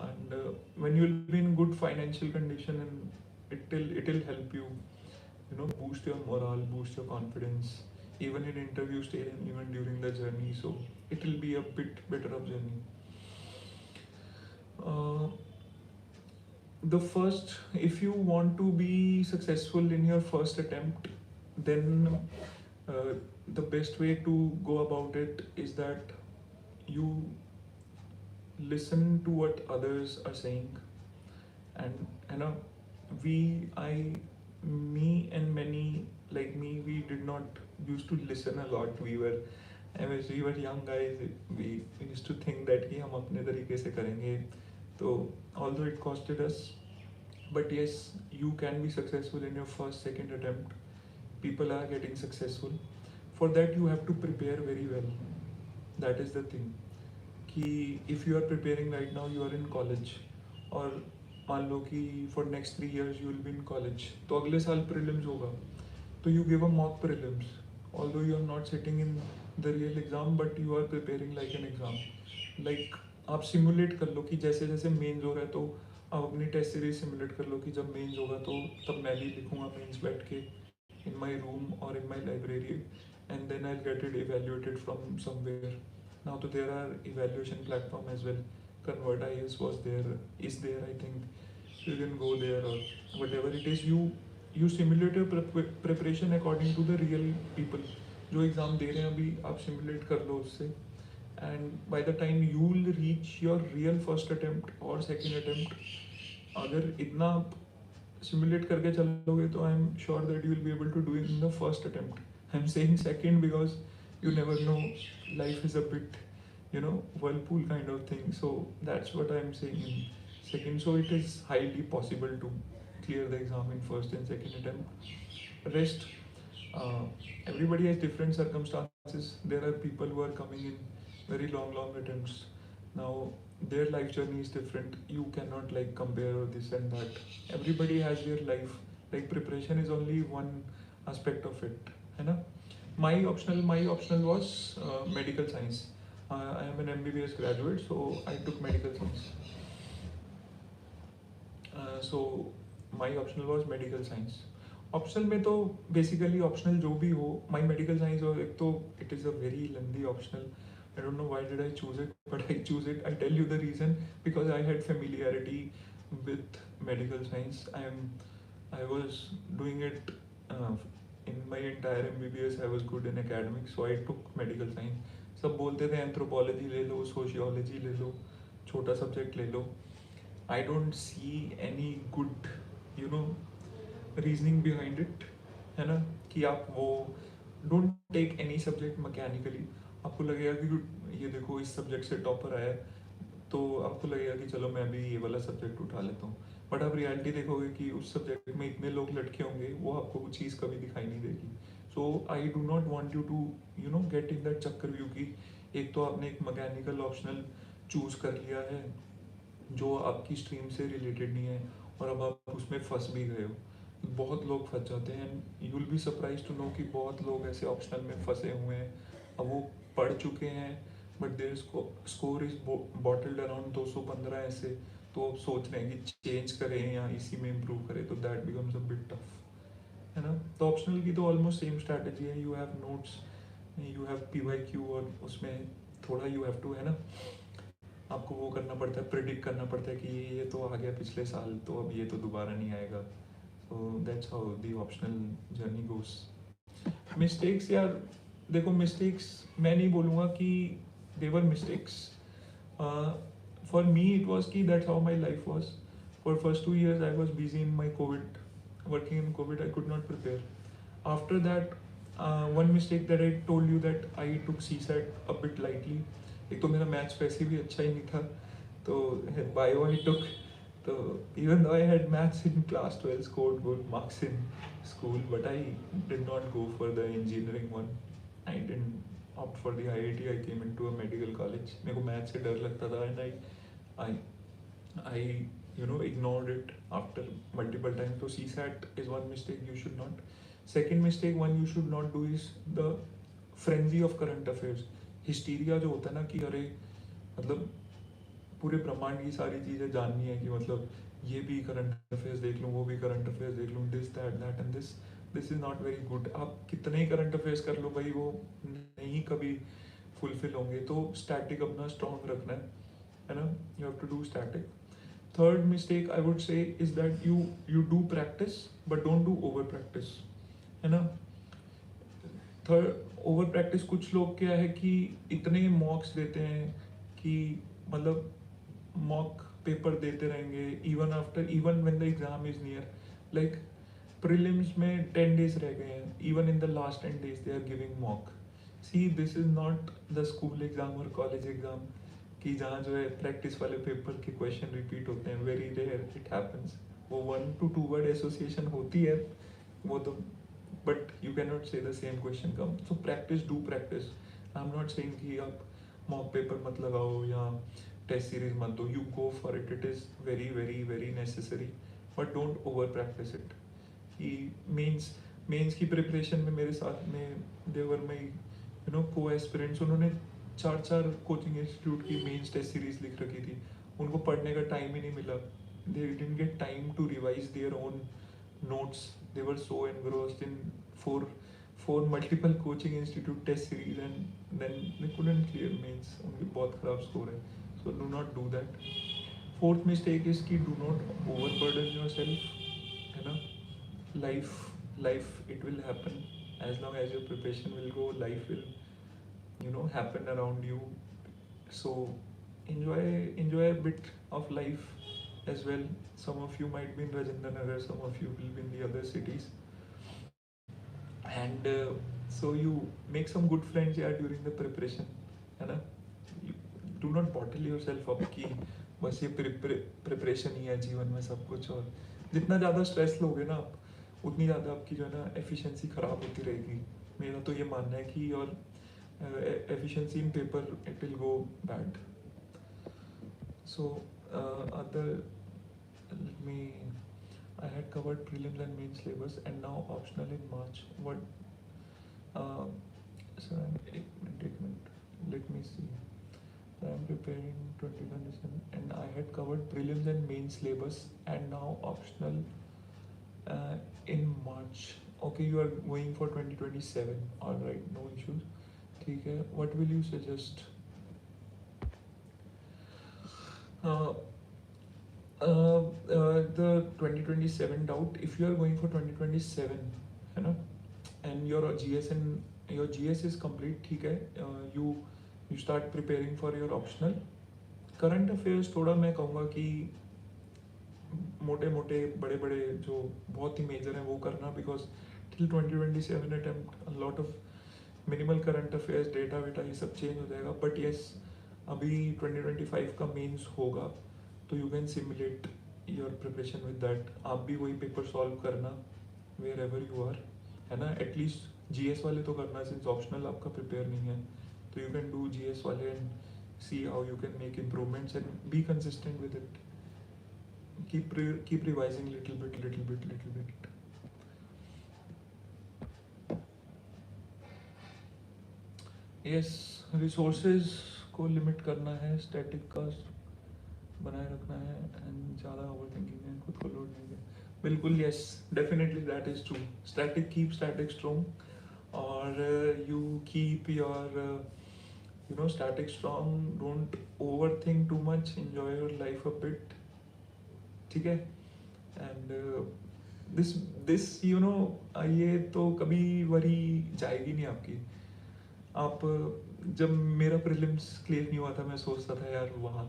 And when you'll be in good financial condition, and it'll help you, boost your morale, boost your confidence, even in interview stage and even during the journey. So it will be a bit better of journey. Uh, the first, if you want to be successful in your first attempt, then uh, the best way to go about it is that you listen to what others are saying. And we I me and many like me, we did not used to listen a lot. As we were young guys, we used to think that कि हम अपने तरीके से करेंगे. So although it costed us, but yes, you can be successful in your first second attempt. People are getting successful. For that you have to prepare very well. That is the thing. कि if you are preparing right now, you are in college, और मान लो कि for next 3 years you will be in college, तो अगले साल prelims होगा, तो you give a mock prelims, although you are not sitting in the real exam, but you are preparing like an exam. Like, आप simulate कर लो कि जैसे जैसे मेंस हो रहा है, तो आप अपनी टेस्ट सीरीज सिमुलेट कर लो कि जब मेंस होगा तो तब मैं भी लिखूंगा मेंस बैठ के in my room or in my library, and then I'll get it evaluated from somewhere. Now, so there are evaluation platform as well. ConvertIS was there, is there, I think. So you can go there, or whatever it is. You simulate your preparation according to the real people. जो exam दे रहे हैं अभी आप simulate कर लो उससे, and by the time you will reach your real first attempt or second attempt, अगर इतना simulate करके चलोगे तो I am sure that you will be able to do in the first attempt. I am saying second because you never know, life is a bit, whirlpool kind of thing. So that's what I'm saying in second. So it is highly possible to clear the exam in first and second attempt. Rest, uh, everybody has different circumstances. There are people who are coming in very long attempts. Now their life journey is different. You cannot like compare this and that. Everybody has their life. Like, preparation is only one aspect of it, है ना. My optional was medical science. I am an MBBS graduate, so I took medical science. So my optional was medical science. Optional में तो basically optional जो भी हो, my medical science, और एक तो it is a very lengthy optional. I don't know why did I choose it, but I choose it. I tell you the reason, because I had familiarity with medical science. I was doing it in my entire MBBS. I was good in academics, so I took medical science. सब बोलते थे anthropology ले लो, sociology ले लो, छोटा subject ले लो. I don't see any good reasoning behind it, है ना. कि आप वो don't take any subject mechanically. आपको लगेगा कि ये देखो इस सब्जेक्ट से टॉपर आया, तो आपको लगेगा कि चलो मैं भी ये वाला सब्जेक्ट उठा लेता हूँ. बट आप रियलिटी देखोगे कि उस सब्जेक्ट में इतने लोग लटके होंगे, वो आपको वो चीज़ कभी दिखाई नहीं देगी. So I do not want you to get in that चक्रव्यूह की एक तो आपने एक मैकेनिकल ऑप्शनल चूज कर लिया है जो आपकी स्ट्रीम से रिलेटेड नहीं है, और अब आप उसमें फंस भी गए हो. बहुत लोग फंस जाते हैं. You will be surprise to know कि बहुत लोग ऐसे ऑप्शनल में फंसे हुए हैं. अब वो पढ़ चुके हैं, but their score is bottled around 215 ऐसे, तो अब सोच रहे हैं कि चेंज करें या इसी में इम्प्रूव करें, तो that becomes a bit tough, है ना. तो ऑप्शनल की तो ऑलमोस्ट सेम स्ट्रैटेजी है. You have notes, you have PYQ, और उसमें थोड़ा यू हैव टू, है ना, आपको वो करना पड़ता है, प्रिडिक्ट करना पड़ता है कि ये तो आ गया पिछले साल, तो अब ये तो दोबारा नहीं आएगा. So that's how the optional journey goes. Mistakes, यार देखो, मिस्टेक्स मैं नहीं बोलूँगा कि they were mistakes. For me it was कि that's how my life was. For first 2 years I was busy in my COVID, working in COVID. I could not prepare. After that, One mistake that I told you that I took CSAT a bit lightly. एक तो मेरा maths वैसे भी अच्छा ही नहीं था, तो bio I took. So even though I had maths in class 12, scored good marks in school, but I did not go for the engineering one. I didn't opt for the IIT. I came into a medical college. मेरे को maths से डर लगता था, and I ignored it after multiple times. So CSAT is one mistake you should not. Second mistake one you should not do is the frenzy of current affairs. Hysteria जो होता है ना कि अरे मतलब पूरे ब्रह्मांड की सारी चीज़ें जाननी है, कि मतलब ये भी करंट अफेयर्स देख लूँ, वो भी करंट अफेयर्स देख लूँ, this that that and this is not very good. आप कितने ही करंट अफेयर्स कर लो भाई, वो नहीं कभी फुलफिल होंगे. तो स्टैटिक अपना स्ट्रॉन्ग रखना है ना. You have to do static. Third mistake I would say is that you do practice but don't do over practice, है ना. थर्ड ओवर प्रैक्टिस, कुछ लोग क्या है कि इतने मॉक्स देते हैं कि मतलब मॉक पेपर देते रहेंगे even when the exam is near. Like prelims में 10 days रह गए हैं, even in the last 10 days they are giving mock. See, this is not the school exam or college exam कि जहाँ जो है प्रैक्टिस वाले पेपर के क्वेश्चन रिपीट होते हैं. Very rare it happens. वो 1 to 2 वर्ड एसोसिएशन होती है वो तो, बट यू कैन नॉट से the same question come. So practice, do practice. I am not saying कि आप मॉक पेपर मत लगाओ या टेस्ट सीरीज मत दो. You go for it, it is very very very necessary, but don't over practice it. कि mains की preparation में मेरे साथ में देवर में को एस्पिरेंट्स, उन्होंने 4 कोचिंग इंस्टीट्यूट की मेंस टेस्ट सीरीज लिख रखी थी. उनको पढ़ने का टाइम ही नहीं मिला. They didn't get time to revise their own notes. They were so engrossed in four multiple coaching institute test series, and then they couldn't clear mains. उनके बहुत खराब स्कोर है. So do not do that. Fourth mistake is कि do not overburden yourself, है ना. Life it will happen. As long as your preparation will go, life will happen around you. So enjoy a bit of life as well. Some of you might be in Rajendra Nagar, some of you will be in the other cities, and so you make some good friends here during the preparation, है ना. You do not bottle yourself up कि बस ये preparation ही है जीवन में सब कुछ. और जितना ज़्यादा स्ट्रेस लोगे ना आप, उतनी ज़्यादा आपकी जो है ना एफिशिएंसी ख़राब होती रहेगी. मेरा तो ये मानना है कि और efficiency in paper it will go bad. So other let me I had covered prelims and main syllabus, and now optional in March. What so take minute, let me see. So I'm preparing 2027 and I had covered prelims and main syllabus, and now optional in March. Okay, you are going for 2027. All right, no issues. ठीक है. What will you suggest? The 2027 doubt, if you are going for 2027, है ना, and your GS is complete, ठीक है. You start preparing for your optional. Current affairs थोड़ा मैं कहूँगा कि मोटे बड़े जो बहुत ही मेजर हैं वो करना, because till 2027 attempt a lot of minimal current affairs, data वेटा ये सब चेंज हो जाएगा. बट येस, अभी 2025 का मेंस होगा, तो you can simulate your preparation with that. आप भी वही पेपर सॉल्व करना वेयर एवर यू आर, है ना. एटलीस्ट जीएस वाले तो करना, सिंस ऑप्शनल आपका प्रिपेयर नहीं है. तो यू कैन डू जीएस वाले and see how you can make improvements and be consistent with it. Keep revising little bit. Yes, resources को लिमिट करना है, स्टैटिक का बनाए रखना है, एंड ज़्यादा ओवर थिंकिंग है, खुद को लोड नहीं है. बिल्कुल, yes, definitely that is true. Static, keep static strong, और you keep your static strong. Don't overthink too much, enjoy your life a bit, ठीक है. एंड दिस ये तो कभी वरी जाएगी नहीं आपकी. आप जब मेरा प्रीलिम्स क्लियर नहीं हुआ था, मैं सोचता था यार वहाँ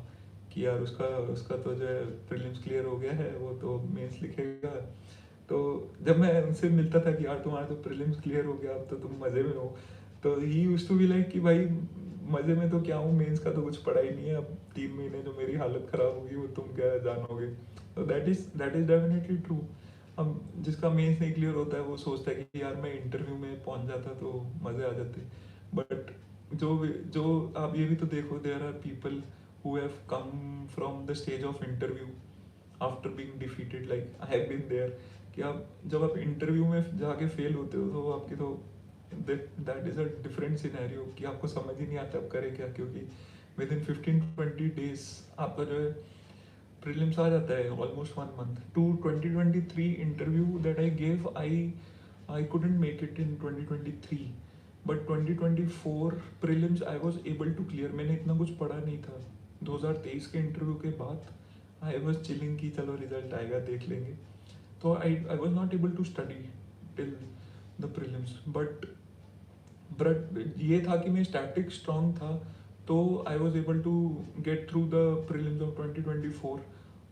कि यार उसका तो जो है प्रीलिम्स क्लियर हो गया है, वो तो मेंस लिखेगा. तो जब मैं उनसे मिलता था कि यार तुम्हारा तो प्रीलिम्स क्लियर हो गया, अब तो तुम मज़े में हो, तो he used to be like कि भाई मज़े में तो क्या हूँ, मेंस का तो कुछ पढ़ा ही नहीं है, अब 3 महीने जो मेरी हालत ख़राब होगी वो तुम क्या जानोगे। तो दैट इज़ डेफिनेटली ट्रू। अब जिसका मेंस नहीं क्लियर होता है वो सोचता है कि यार मैं इंटरव्यू में पहुंच जाता तो मज़े आ जाते। बट जो जो आप ये भी तो देखो, there are people who have come from the stage of interview after being defeated, like I have been there, कि आप जब आप इंटरव्यू में जाके फेल होते हो तो आपकी तो that is a different scenario कि आपको समझ ही नहीं आता आप करें क्या, क्योंकि विद इन 15-20 डेज आपका जो है प्रीलिम्स आ जाता है, almost 1 month to 2023 interview that I gave. I couldn't make it in 2023, बट 2024 prelims I was able to clear। मैंने इतना कुछ पढ़ा नहीं था 2023 के इंटरव्यू के बाद। आई was chilling कि चलो रिजल्ट आएगा देख लेंगे, तो I was not able to study till the prelims, but ये था कि मैं स्टैटिक स्ट्रॉन्ग था, तो I was able to get through the prelims of 2024,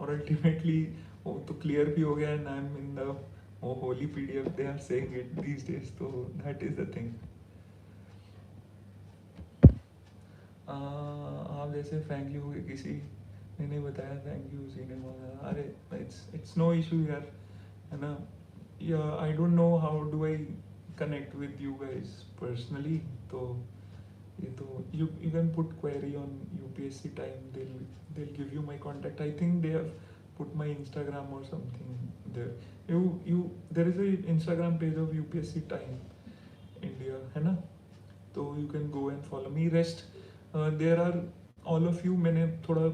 और अल्टीमेटली वो तो क्लियर भी हो गया and I am in the वो holy PDF they are saying it these days. तो दैट इज द थिंग। आप जैसे फ्रैंकली हो गए, किसी ने नहीं बताया थैंक यू सिनेमा, अरे इट्स नो इशू यार, है ना। या आई don't know how do I connect with you guys personally, तो ये तो you can put query on UPSC time, they'll give you my contact. I think they have put my Instagram or something there. You there is a Instagram page of UPSC time India, है ना, तो you can go and follow me. Rest there are all of you, मैंने थोड़ा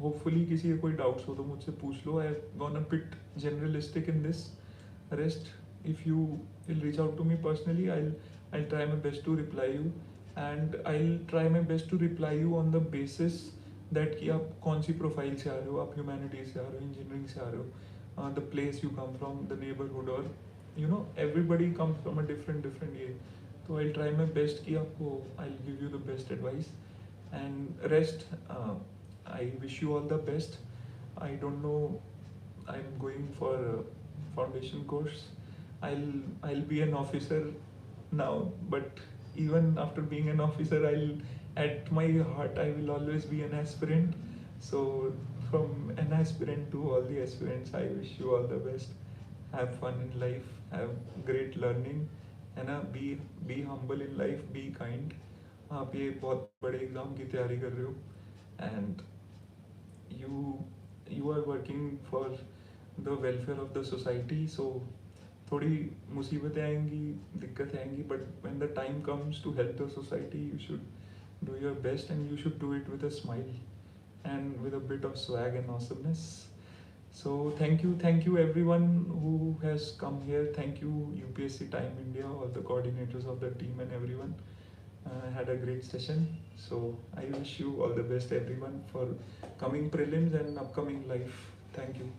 hopefully किसी का कोई doubts हो तो मुझसे पूछ लो। I have gone a bit generalistic in this. Rest, if you will reach out to me personally, I'll try my best to reply you, and I'll try my best to reply you on the basis that कि आप कौन सी profile से आ रहे हो, आप humanities से आ रहे हो, इंजीनियरिंग से आ रहे हो, the place you come from, the neighbourhood, और you know everybody comes from a different ये। तो आई ट्राई माई बेस्ट कि आपको I give you the best advice, and rest I wish you all the best. I don't know, I'm going for a foundation course. I'll be an officer now, but even after being an officer, at my heart I will always be an aspirant. So from an aspirant to all the aspirants, I wish you all the best. Have fun in life, have great learning, है ना, be humble in life, be kind. आप ये बहुत बड़े exam की तैयारी कर रहे हो, and you are working for the welfare of the society, so थोड़ी मुसीबतें आएंगी, दिक्कतें आएंगी, but when the time comes to help the society, you should do your best, and you should do it with a smile and with a bit of swag and awesomeness. So thank you everyone who has come here. Thank you UPSC Time India, all the coordinators of the team, and everyone. Had a great session. So I wish you all the best everyone for coming prelims and upcoming life. Thank you.